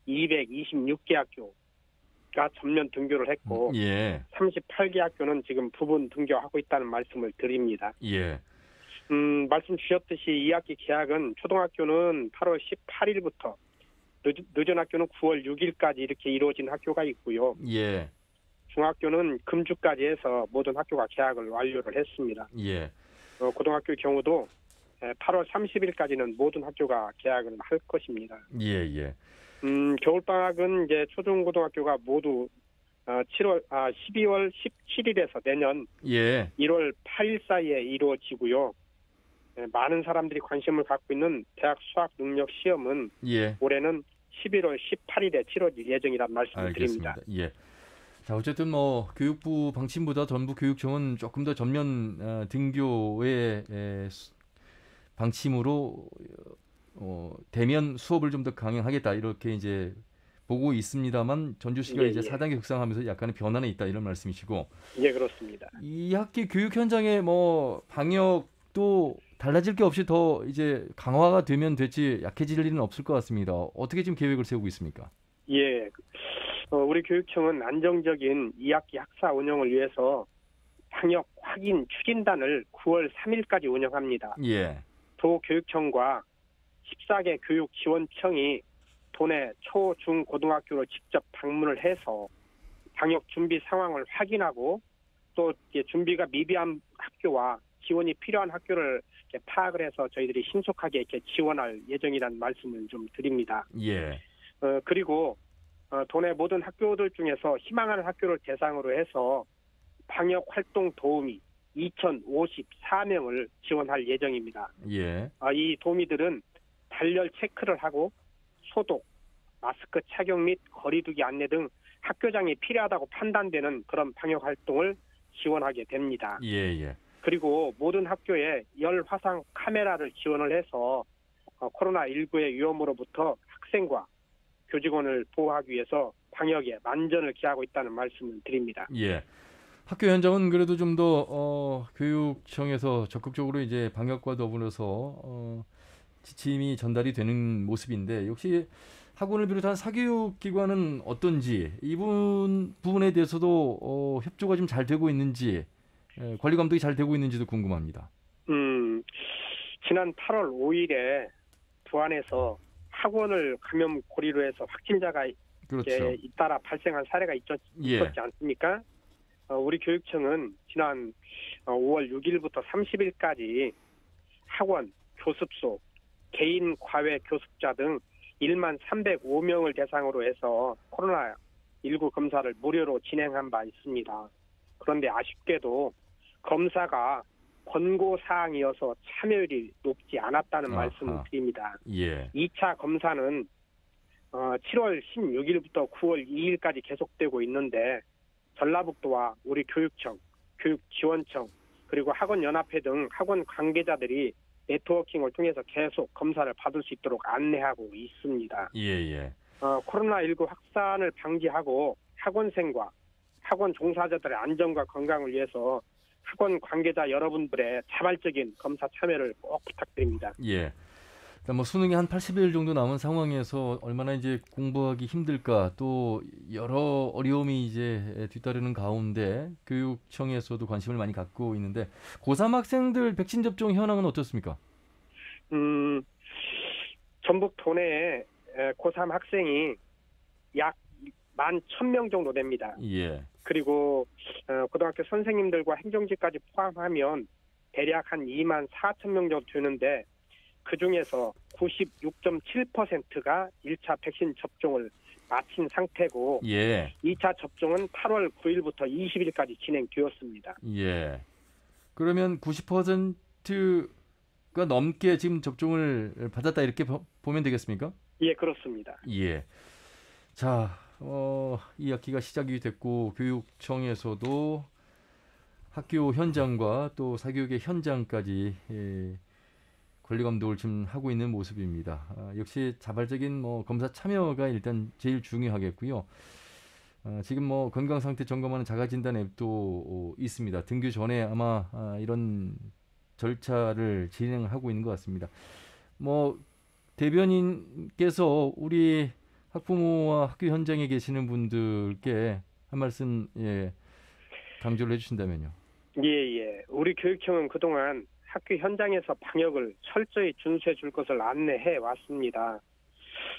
226개 학교가 전면 등교를 했고 예. 38개 학교는 지금 부분 등교하고 있다는 말씀을 드립니다. 예. 말씀 주셨듯이 2학기 개학은 초등학교는 8월 18일부터 늦은 학교는 9월 6일까지 이렇게 이루어진 학교가 있고요. 예. 중학교는 금주까지 해서 모든 학교가 개학을 완료를 했습니다. 예. 고등학교의 경우도 8월 30일까지는 모든 학교가 개학을 할 것입니다. 예. 겨울방학은 이제 초중고등학교가 모두 12월 17일에서 내년 1월 8일 사이에 이루어지고요. 많은 사람들이 관심을 갖고 있는 대학 수학 능력 시험은 올해는 11월 18일에 치러질 예정이라는 말씀을 드립니다. 예. 자, 어쨌든 뭐 교육부 방침보다 전부 교육청은 조금 더 전면 등교의 방침으로 대면 수업을 좀 더 강행하겠다 이렇게 이제 보고 있습니다만 전주시가 이제 4단계 격상하면서 약간의 변화는 있다 이런 말씀이시고. 예, 그렇습니다. 이 학기 교육 현장에 뭐 방역도 달라질 게 없이 더 이제 강화가 되면 됐지 약해질 일은 없을 것 같습니다. 어떻게 지금 계획을 세우고 있습니까? 예, 우리 교육청은 안정적인 2학기 학사 운영을 위해서 방역 확인 추진단을 9월 3일까지 운영합니다. 예. 도교육청과 14개 교육지원청이 도내 초, 중, 고등학교로 직접 방문을 해서 방역 준비 상황을 확인하고 또 준비가 미비한 학교와 지원이 필요한 학교를 이렇게 파악을 해서 저희들이 신속하게 이렇게 지원할 예정이라는 말씀을 좀 드립니다. 예. 그리고 도내 모든 학교들 중에서 희망하는 학교를 대상으로 해서 방역 활동 도우미 2,054명을 지원할 예정입니다. 예. 이 도우미들은 발열 체크를 하고 소독, 마스크 착용 및 거리두기 안내 등 학교장이 필요하다고 판단되는 그런 방역 활동을 지원하게 됩니다. 예. 그리고 모든 학교에 열 화상 카메라를 지원을 해서 코로나19의 위험으로부터 학생과 교직원을 보호하기 위해서 방역에 만전을 기하고 있다는 말씀을 드립니다. 예. 학교 현장은 그래도 좀 더 교육청에서 적극적으로 이제 방역과 더불어서 지침이 전달이 되는 모습인데 역시 학원을 비롯한 사교육 기관은 어떤지 이 부분에 대해서도 협조가 좀 잘 되고 있는지 관리 감독이 잘 되고 있는지도 궁금합니다. 지난 8월 5일에 부안에서 학원을 감염 고리로 해서 확진자가 그렇죠. 잇따라 발생한 사례가 있었지 않습니까? 우리 교육청은 지난 5월 6일부터 30일까지 학원, 교습소, 개인 과외 교습자 등 1만 305명을 대상으로 해서 코로나19 검사를 무료로 진행한 바 있습니다. 그런데 아쉽게도 검사가 권고사항이어서 참여율이 높지 않았다는 말씀을 드립니다. 예. 2차 검사는 7월 16일부터 9월 2일까지 계속되고 있는데 전라북도와 우리 교육청, 교육지원청, 그리고 학원연합회 등 학원 관계자들이 네트워킹을 통해서 계속 검사를 받을 수 있도록 안내하고 있습니다. 예. 코로나19 확산을 방지하고 학원생과 학원 종사자들의 안전과 건강을 위해서 학원 관계자 여러분들의 자발적인 검사 참여를 꼭 부탁드립니다. 예. 그러니까 뭐 수능이 한 80일 정도 남은 상황에서 얼마나 이제 공부하기 힘들까, 또 여러 어려움이 이제 뒤따르는 가운데 교육청에서도 관심을 많이 갖고 있는데, 고3 학생들 백신 접종 현황은 어떻습니까? 전북 도내에 고3 학생이 약 11,000명 정도 됩니다. 예. 그리고 고등학교 선생님들과 행정직까지 포함하면 대략 한 24,000명 정도 되는데, 그중에서 96.7%가 1차 백신 접종을 마친 상태고, 예. 2차 접종은 8월 9일부터 20일까지 진행되었습니다. 예. 그러면 90%가 넘게 지금 접종을 받았다, 이렇게 보면 되겠습니까? 예, 그렇습니다. 예. 자, 이 학기가 시작이 됐고, 교육청에서도 학교 현장과 또 사교육의 현장까지 권리 감독을 지금 하고 있는 모습입니다. 역시 자발적인 검사 참여가 일단 제일 중요하겠고요. 지금 건강 상태 점검하는 자가진단 앱도 있습니다. 등교 전에 아마 이런 절차를 진행하고 있는 것 같습니다. 대변인께서 우리 학부모와 학교 현장에 계시는 분들께 한 말씀 강조를 해주신다면요. 예. 우리 교육청은 그동안 학교 현장에서 방역을 철저히 준수해 줄 것을 안내해 왔습니다.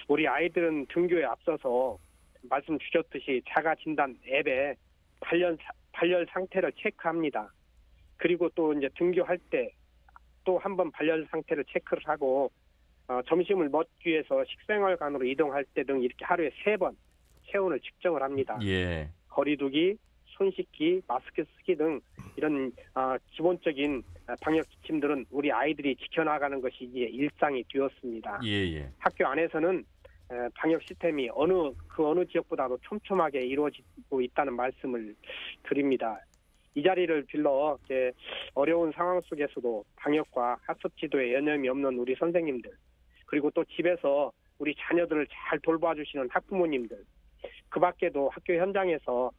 우리 아이들은 등교에 앞서서 말씀 주셨듯이 자가진단 앱에 발열 상태를 체크합니다. 그리고 또 이제 등교할 때 또 한 번 발열 상태를 체크를 하고, 점심을 먹기 위해서 식생활관으로 이동할 때 등 이렇게 하루에 3번 체온을 측정을 합니다. 예. 거리 두기, 손 씻기, 마스크 쓰기 등 이런 기본적인 방역 지침들은 우리 아이들이 지켜나가는 것이 이제 일상이 되었습니다. 예. 학교 안에서는 방역 시스템이 어느 지역보다도 촘촘하게 이루어지고 있다는 말씀을 드립니다. 이 자리를 빌러 이제 어려운 상황 속에서도 방역과 학습 지도에 여념이 없는 우리 선생님들, 그리고 또 집에서 우리 자녀들을 잘 돌봐주시는 학부모님들, 그 밖에도 학교 현장에서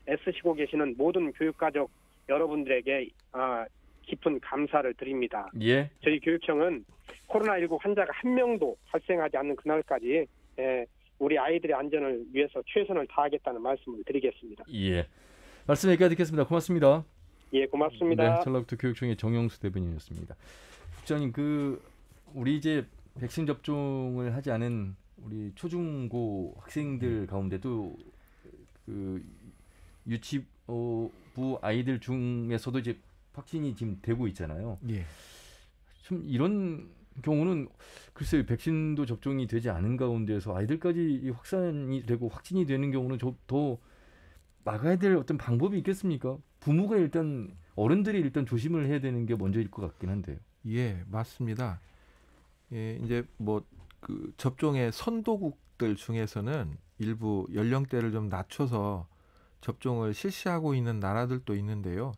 애쓰시고 계시는 모든 교육가족 여러분들에게 깊은 감사를 드립니다. 예. 저희 교육청은 코로나19 환자가 한 명도 발생하지 않는 그날까지 우리 아이들의 안전을 위해서 최선을 다하겠다는 말씀을 드리겠습니다. 예. 말씀 여기까지 듣겠습니다. 고맙습니다. 예, 고맙습니다. 네, 전라북도 교육청의 정영수 대변인이었습니다. 국장님, 우리 이제 백신 접종을 하지 않은 우리 초중고 학생들 가운데도 유치부 아이들 중에서도 이제 확진이 지금 되고 있잖아요. 예. 좀 이런 경우는 글쎄요, 백신도 접종이 되지 않은 가운데서 아이들까지 확산이 되고 확진이 되는 경우는 더 막아야 될 어떤 방법이 있겠습니까? 부모가 어른들이 일단 조심을 해야 되는 게 먼저일 것 같긴 한데요. 예, 맞습니다. 예, 이제 접종의 선도국들 중에서는 일부 연령대를 좀 낮춰서 접종을 실시하고 있는 나라들도 있는데요.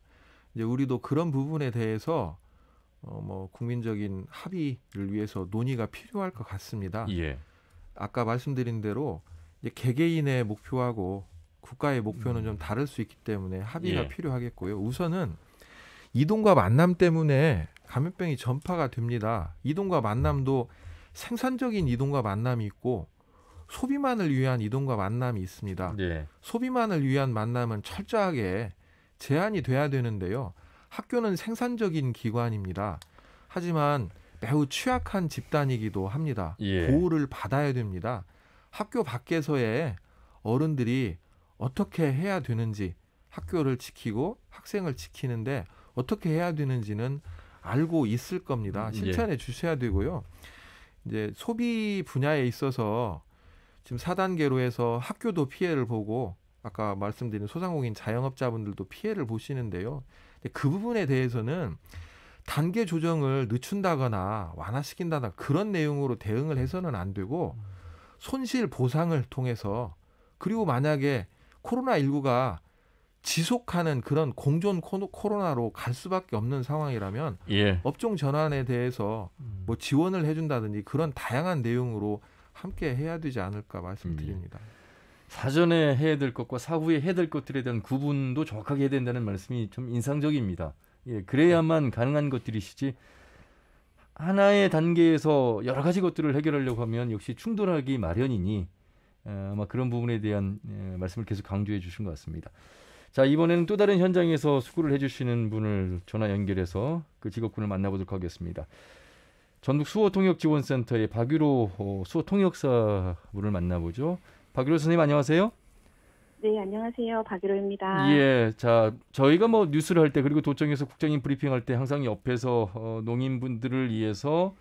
이제 우리도 그런 부분에 대해서 국민적인 합의를 위해서 논의가 필요할 것 같습니다. 예. 아까 말씀드린 대로 이제 개개인의 목표하고 국가의 목표는 좀 다를 수 있기 때문에 합의가 필요하겠고요. 우선은 이동과 만남 때문에 감염병이 전파가 됩니다. 이동과 만남도 생산적인 이동과 만남이 있고 소비만을 위한 이동과 만남이 있습니다. 네. 소비만을 위한 만남은 철저하게 제한이 돼야 되는데요. 학교는 생산적인 기관입니다. 하지만 매우 취약한 집단이기도 합니다. 예. 보호를 받아야 됩니다. 학교 밖에서의 어른들이 어떻게 해야 되는지, 학교를 지키고 학생을 지키는데 어떻게 해야 되는지는 알고 있을 겁니다. 실천해 주셔야 되고요. 이제 소비 분야에 있어서 지금 4단계로 해서 학교도 피해를 보고 아까 말씀드린 소상공인 자영업자분들도 피해를 보시는데요. 그 부분에 대해서는 단계 조정을 늦춘다거나 완화시킨다거나 그런 내용으로 대응을 해서는 안 되고 손실 보상을 통해서 그리고 만약에 코로나19가 지속하는 그런 공존 코로나로 갈 수밖에 없는 상황이라면 업종 전환에 대해서 뭐 지원을 해준다든지 그런 다양한 내용으로 함께 해야 되지 않을까 말씀드립니다. 사전에 해야 될 것과 사후에 해야 될 것들에 대한 구분도 정확하게 해야 된다는 말씀이 좀 인상적입니다. 그래야만 가능한 것들이시지 하나의 단계에서 여러 가지 것들을 해결하려고 하면 역시 충돌하기 마련이니 아마 그런 부분에 대한 말씀을 계속 강조해 주신 것 같습니다. 자, 이번에는 또 다른 현장에서 수고를 해주시는 분을 전화 연결해서 그 직업군을 만나보도록 하겠습니다. 전북 수어통역지원센터의 박유로 수어통역사분을 만나보죠. 박유로 선생님 안녕하세요. 네, 안녕하세요. 박유로입니다. 예, 자 저희가 뭐 뉴스를 할 때 그리고 도청에서 국장님 브리핑할 때 항상 옆에서 농인분들을 위해서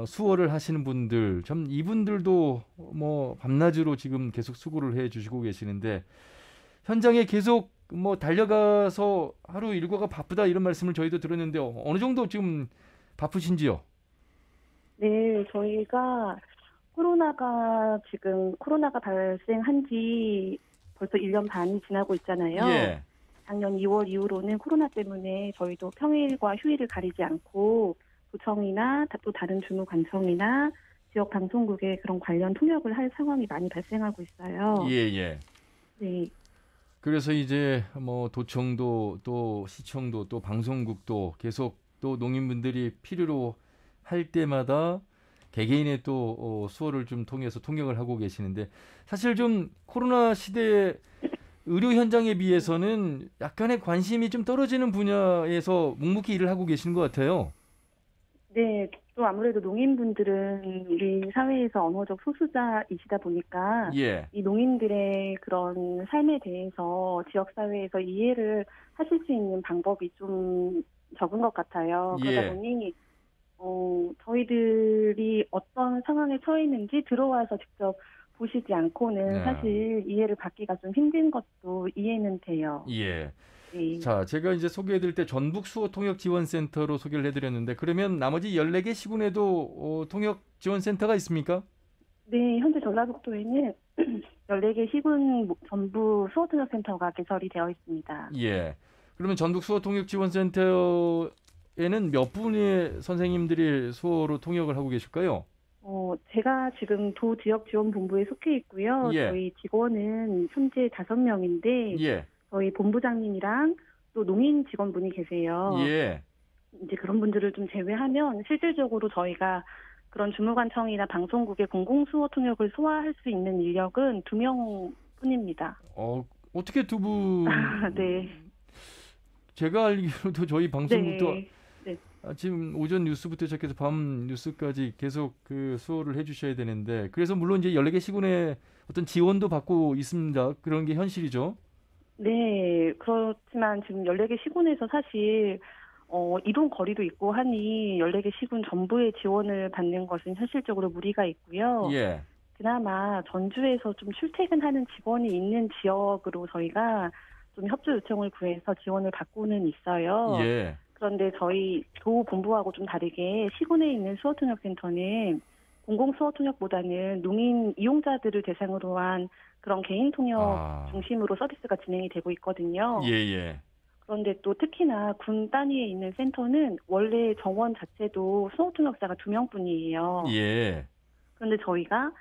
수어를 하시는 분들 참 이분들도 뭐 밤낮으로 지금 계속 수고를 해주시고 계시는데 현장에 계속 뭐 달려가서 하루 일과가 바쁘다 이런 말씀을 저희도 들었는데 어느 정도 지금 바쁘신지요? 네, 저희가 코로나가 발생한 지 벌써 1년 반이 지나고 있잖아요. 예. 작년 2월 이후로는 코로나 때문에 저희도 평일과 휴일을 가리지 않고 도청이나 또 다른 주무관청이나 지역 방송국에 그런 관련 통역을 할 상황이 많이 발생하고 있어요. 예. 네. 그래서 이제 뭐 도청도 또 시청도 또 방송국도 계속 또 농민분들이 필요로 할 때마다 개개인의 또 수어를 좀 통해서 통역을 하고 계시는데 사실 좀 코로나 시대에 의료 현장에 비해서는 약간의 관심이 좀 떨어지는 분야에서 묵묵히 일을 하고 계시는 것 같아요. 네, 또 아무래도 농인분들은 우리 사회에서 언어적 소수자이시다 보니까 이 농인들의 그런 삶에 대해서 지역사회에서 이해를 하실 수 있는 방법이 좀 적은 것 같아요. 그러다 보니 저희들이 어떤 상황에 처해 있는지 들어와서 직접 보시지 않고는 사실 이해를 받기가 좀 힘든 것도 이해는 돼요. 예. 네. 자, 제가 이제 소개해드릴 때 전북 수어통역지원센터로 소개를 해드렸는데 그러면 나머지 14개 시군에도 통역지원센터가 있습니까? 네, 현재 전라북도에는 14개 시군 전부 수어통역센터가 개설이 되어 있습니다. 예. 그러면 전북 수어통역지원센터에는 몇 분의 선생님들이 수어로 통역을 하고 계실까요? 제가 지금 도지역지원본부에 속해 있고요. 저희 직원은 현재 5명인데 저희 본부장님이랑 또 농인 직원분이 계세요. 이제 그런 분들을 좀 제외하면 실질적으로 저희가 그런 주무관청이나 방송국의 공공수어 통역을 소화할 수 있는 인력은 2명 뿐입니다. 어떻게 두 분? 네. 제가 알기로도 저희 방송국도 네. 지금 오전 뉴스부터 시작해서 밤 뉴스까지 계속 그 수어를 해주셔야 되는데 그래서 물론 이제 14개 시군의 어떤 지원도 받고 있습니다. 그런 게 현실이죠. 네, 그렇지만 지금 14개 시군에서 사실 이동 거리도 있고 하니 14개 시군 전부의 지원을 받는 것은 현실적으로 무리가 있고요. 그나마 전주에서 좀 출퇴근하는 직원이 있는 지역으로 저희가 좀 협조 요청을 구해서 지원을 받고는 있어요. 그런데 저희 도 본부하고 좀 다르게 시군에 있는 수어통역센터는 공공수어통역보다는 농인 이용자들을 대상으로 한 그런 개인 통역 중심으로 서비스가 진행이 되고 있거든요. 그런데 또 특히나 군 단위에 있는 센터는 원래 정원 자체도 수어통역사가 2명뿐이에요. 그런데 저희가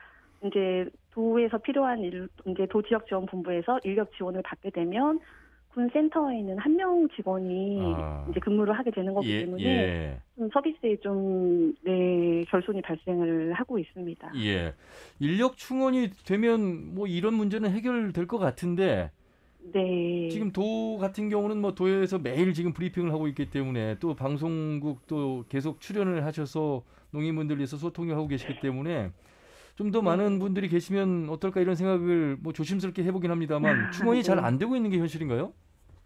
이제 도에서 필요한 이제 도지역지원본부에서 인력 지원을 받게 되면 군 센터에 있는 1명 직원이 이제 근무를 하게 되는 거기 때문에 좀 서비스에 좀 결손이 발생을 하고 있습니다. 인력 충원이 되면 뭐 이런 문제는 해결될 것 같은데 지금 도 같은 경우는 뭐 도에서 매일 지금 브리핑을 하고 있기 때문에 또 방송국도 계속 출연을 하셔서 농민분들 위해서 소통을 하고 계시기 때문에 좀 더 많은 분들이 계시면 어떨까 이런 생각을 뭐 조심스럽게 해보긴 합니다만 충원이 잘 안 되고 있는 게 현실인가요?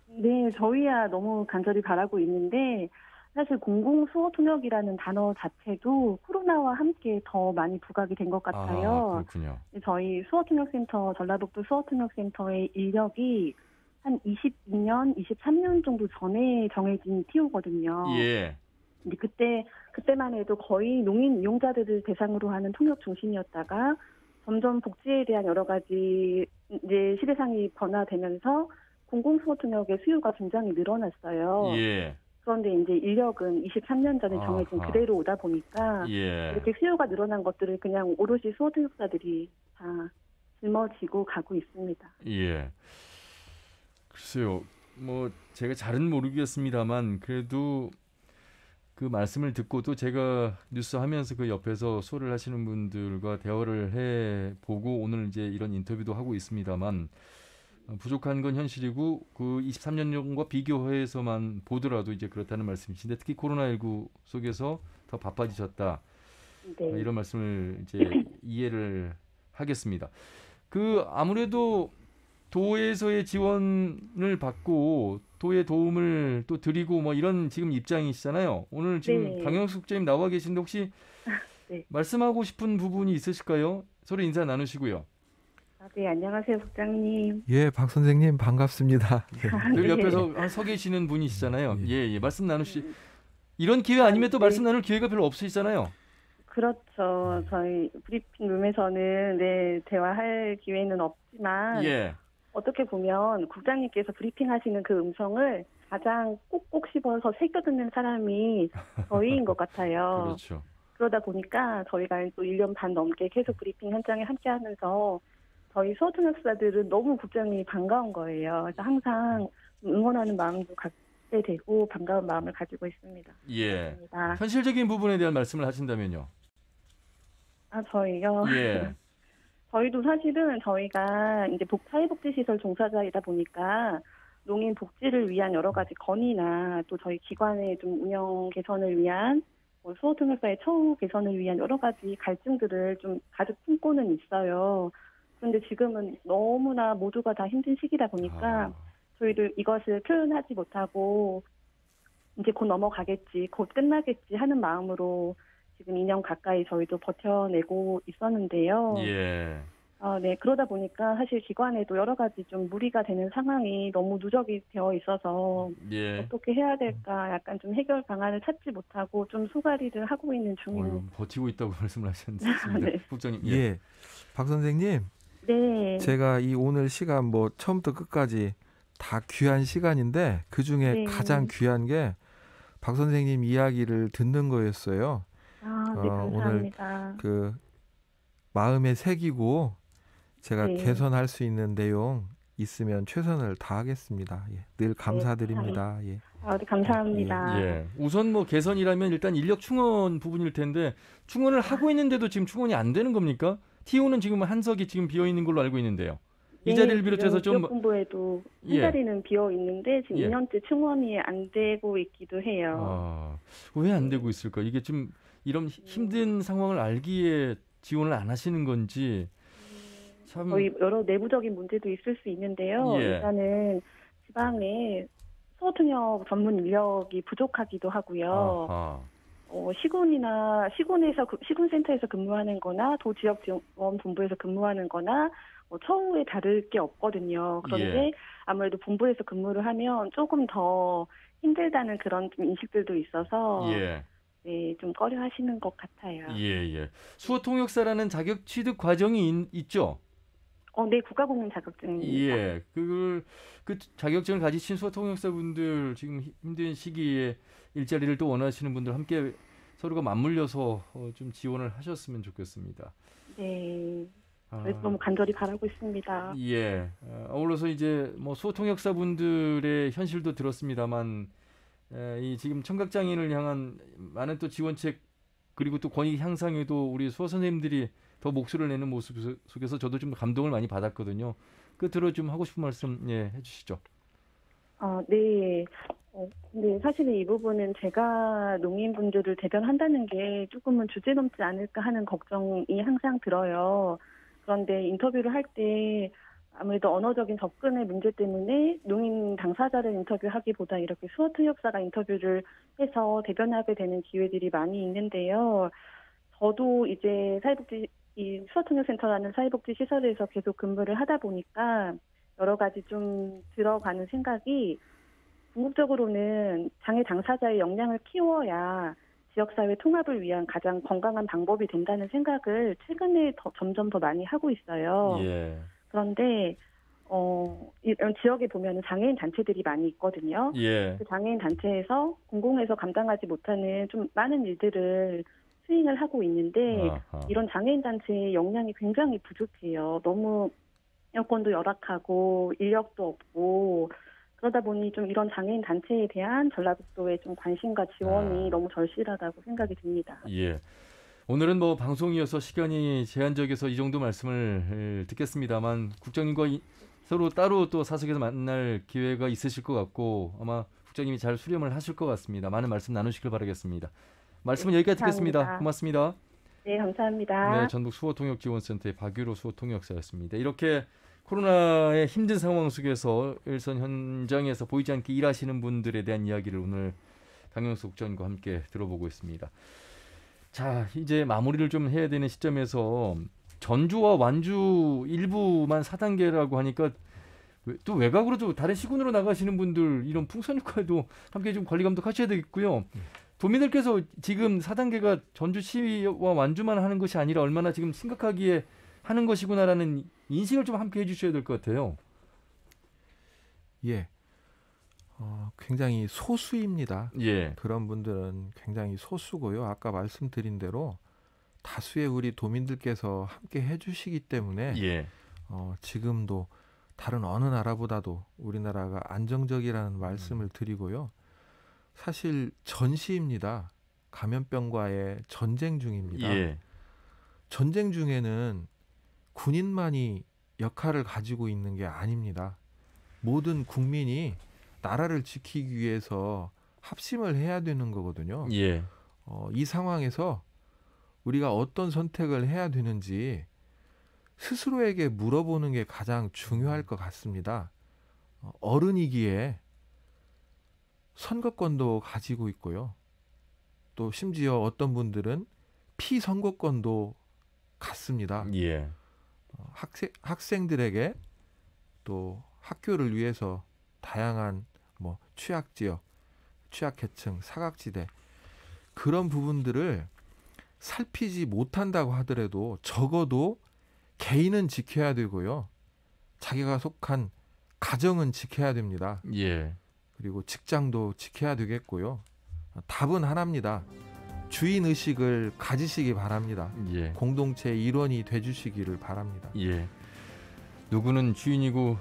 네, 저희야 너무 간절히 바라고 있는데 사실 공공수호통역이라는 단어 자체도 코로나와 함께 더 많이 부각이 된 것 같아요. 그렇군요. 저희 수호통역센터, 전라북도 수호통역센터의 인력이 한 22년, 23년 정도 전에 정해진 TO거든요. 예. 근데 그때만 해도 거의 농인 이용자들을 대상으로 하는 통역 중심이었다가 점점 복지에 대한 여러 가지 이제 시대상이 변화되면서 공공수호통역의 수요가 굉장히 늘어났어요. 예. 그런데 이제 인력은 23년 전에 정해진 그대로 오다 보니까 이렇게 수요가 늘어난 것들을 그냥 오롯이 수호통역사들이 다 짊어지고 가고 있습니다. 예. 글쎄요, 뭐 제가 잘은 모르겠습니다만 그래도 그 말씀을 듣고도 제가 뉴스 하면서 그 옆에서 수호를 하시는 분들과 대화를 해보고 오늘 이제 이런 인터뷰도 하고 있습니다만 부족한 건 현실이고 그 23년과 비교해서만 보더라도 이제 그렇다는 말씀이신데 특히 코로나19 속에서 더 바빠지셨다. 네. 이런 말씀을 이제 이해를 하겠습니다. 그 아무래도 도에서의 지원을 받고 도의 도움을 또 드리고 뭐 이런 지금 입장이시잖아요. 오늘 지금 강영숙 국장님 나와 계신데 혹시 네. 말씀하고 싶은 부분이 있으실까요? 서로 인사 나누시고요. 네, 안녕하세요, 국장님. 예, 박 선생님 반갑습니다. 여기 옆에서 서 계시는 분이시잖아요. 예, 말씀 나누시. 이런 기회 아니면 또 말씀 나눌 기회가 별로 없으시잖아요. 그렇죠. 저희 브리핑 룸에서는 대화할 기회는 없지만 어떻게 보면 국장님께서 브리핑하시는 그 음성을 가장 꼭꼭 씹어서 새겨듣는 사람이 저희인 것 같아요. 그렇죠. 그러다 보니까 저희가 또 1년 반 넘게 계속 브리핑 현장에 함께하면서 저희 수호통역사들은 너무 국장님이 반가운 거예요. 그래서 항상 응원하는 마음도 갖게 되고 반가운 마음을 가지고 있습니다. 예. 감사합니다. 현실적인 부분에 대한 말씀을 하신다면요. 저희요? 예. 저희도 사실은 저희가 이제 사회복지시설 종사자이다 보니까 농인 복지를 위한 여러 가지 건의나 또 저희 기관의 좀 운영 개선을 위한 수호통역사의 처우 개선을 위한 여러 가지 갈증들을 좀 가득 품고는 있어요. 그런데 지금은 너무나 모두가 다 힘든 시기다 보니까 저희도 이것을 표현하지 못하고 이제 곧 넘어가겠지, 곧 끝나겠지 하는 마음으로 지금 2년 가까이 저희도 버텨내고 있었는데요. 예. 네, 그러다 보니까 사실 기관에도 여러 가지 좀 무리가 되는 상황이 너무 누적이 되어 있어서 어떻게 해야 될까 약간 좀 해결 방안을 찾지 못하고 좀 수가리를 하고 있는 중입니다. 버티고 있다고 말씀을 하셨는데 네. 국장님. 예. 박 선생님. 네. 제가 이 오늘 시간 뭐 처음부터 끝까지 다 귀한 시간인데 그중에 가장 귀한 게 박 선생님 이야기를 듣는 거였어요. 네, 감사합니다. 오늘 그 마음에 새기고 제가 개선할 수 있는 내용 있으면 최선을 다하겠습니다. 늘 감사드립니다. 네, 감사합니다. 예. 우선 뭐 개선이라면 일단 인력 충원 부분일 텐데 충원을 하고 있는데도 지금 충원이 안 되는 겁니까? TO는 지금 한석이 지금 비어 있는 걸로 알고 있는데요. 이 자리를 비롯해서 좀 지역본부에도 한 자리는 비어 있는데 지금 2년째 충원이 안 되고 있기도 해요. 왜 안 되고 있을까? 이게 좀 이런 힘든 상황을 알기에 지원을 안 하시는 건지 참 저희 여러 내부적인 문제도 있을 수 있는데요. 일단은 지방에 수호통역 전문 인력이 부족하기도 하고요. 시군센터에서 근무하는 거나 도지역지원본부에서 근무하는 거나 처우에 다를 게 없거든요. 그런데 아무래도 본부에서 근무를 하면 조금 더 힘들다는 그런 좀 인식들도 있어서 네, 좀 꺼려 하시는 것 같아요. 수호통역사라는 자격 취득 과정이 있죠? 네, 국가공인 자격증입니다. 그 자격증을 가지신 수호통역사분들 지금 힘든 시기에 일자리를 또 원하시는 분들 함께 서로가 맞물려서 좀 지원을 하셨으면 좋겠습니다. 네. 그래서 너무 간절히 바라고 있습니다. 아울러서 이제 뭐 수호통역사분들의 현실도 들었습니다만 이 지금 청각장애인을 향한 많은 또 지원책 그리고 또 권익 향상에도 우리 수호 선생님들이 더 목소리를 내는 모습 속에서 저도 좀 감동을 많이 받았거든요. 끝으로 좀 하고 싶은 말씀 해주시죠. 네. 근데 사실은 이 부분은 제가 농민분들을 대변한다는 게 조금은 주제넘지 않을까 하는 걱정이 항상 들어요. 그런데 인터뷰를 할 때 아무래도 언어적인 접근의 문제 때문에 농인 당사자를 인터뷰하기보다 이렇게 수어통역사가 인터뷰를 해서 대변하게 되는 기회들이 많이 있는데요. 저도 이제 이 수어통역센터라는 사회복지 시설에서 계속 근무를 하다 보니까 여러 가지 좀 들어가는 생각이 궁극적으로는 장애 당사자의 역량을 키워야 지역사회 통합을 위한 가장 건강한 방법이 된다는 생각을 최근에 점점 더 많이 하고 있어요. 예. 그런데 이런 지역에 보면 장애인 단체들이 많이 있거든요. 예. 그 장애인 단체에서 공공에서 감당하지 못하는 좀 많은 일들을 수행을 하고 있는데 이런 장애인 단체의 역량이 굉장히 부족해요. 너무 여건도 열악하고 인력도 없고 그러다 보니 좀 이런 장애인 단체에 대한 전라북도의 좀 관심과 지원이 너무 절실하다고 생각이 듭니다. 예. 오늘은 뭐 방송이어서 시간이 제한적이어서 이 정도 말씀을 듣겠습니다만 국장님과 서로 따로 또 사석에서 만날 기회가 있으실 것 같고 아마 국장님이 잘 수렴을 하실 것 같습니다. 많은 말씀 나누시길 바라겠습니다. 말씀은 여기까지 듣겠습니다. 고맙습니다. 네, 감사합니다. 네, 전북 수어통역지원센터의 박유로 수어통역사였습니다. 이렇게 코로나의 힘든 상황 속에서 일선 현장에서 보이지 않게 일하시는 분들에 대한 이야기를 오늘 강영석 국장님과 함께 들어보고 있습니다. 자, 이제 마무리를 좀 해야 되는 시점에서 전주와 완주 일부만 4단계라고 하니까 또 외곽으로도 다른 시군으로 나가시는 분들 이런 풍선효과도 함께 좀 관리 감독하셔야 되겠고요. 도민들께서 지금 4단계가 전주시와 완주만 하는 것이 아니라 얼마나 지금 심각하기에 하는 것이구나라는 인식을 좀 함께 해주셔야 될 것 같아요. 예, 굉장히 소수입니다. 예. 그런 분들은 굉장히 소수고요. 아까 말씀드린 대로 다수의 우리 도민들께서 함께 해주시기 때문에 예. 지금도 다른 어느 나라보다도 우리나라가 안정적이라는 말씀을 드리고요. 사실 전시입니다. 감염병과의 전쟁 중입니다. 예. 전쟁 중에는 군인만이 역할을 가지고 있는 게 아닙니다. 모든 국민이 나라를 지키기 위해서 합심을 해야 되는 거거든요. 예. 이 상황에서 우리가 어떤 선택을 해야 되는지 스스로에게 물어보는 게 가장 중요할 것 같습니다. 어른이기에 선거권도 가지고 있고요. 또 심지어 어떤 분들은 피선거권도 갖습니다. 예. 학생들에게 또 학교를 위해서 다양한 뭐 취약지역, 취약계층, 사각지대 그런 부분들을 살피지 못한다고 하더라도 적어도 개인은 지켜야 되고요. 자기가 속한 가정은 지켜야 됩니다. 예. 그리고 직장도 지켜야 되겠고요. 답은 하나입니다. 주인의식을 가지시기 바랍니다. 예. 공동체의 일원이 돼주시기를 바랍니다. 예. 누구는 주인이고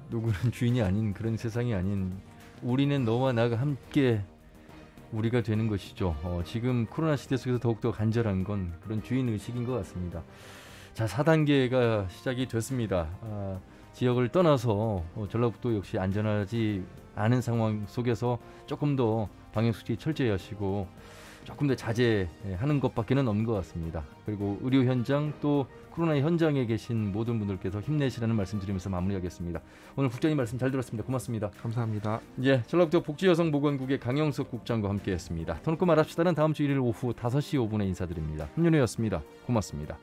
누구는 주인이 아닌 그런 세상이 아닌 우리는 너와 나가 함께 우리가 되는 것이죠. 지금 코로나 시대 속에서 더욱더 간절한 건 그런 주인의식인 것 같습니다. 자, 4단계가 시작이 됐습니다. 지역을 떠나서 전라북도 역시 안전하지 않은 상황 속에서 조금 더 방역수칙 철저히 하시고 조금 더 자제하는 것밖에는 없는 것 같습니다. 그리고 의료 현장 또 코로나 현장에 계신 모든 분들께서 힘내시라는 말씀 드리면서 마무리하겠습니다. 오늘 국장님 말씀 잘 들었습니다. 고맙습니다. 감사합니다. 예, 전라북도 복지여성보건국의 강영석 국장과 함께했습니다. 더 놓고 말합시다는 다음 주 일요일 오후 5시 5분에 인사드립니다. 한윤혜였습니다. 고맙습니다.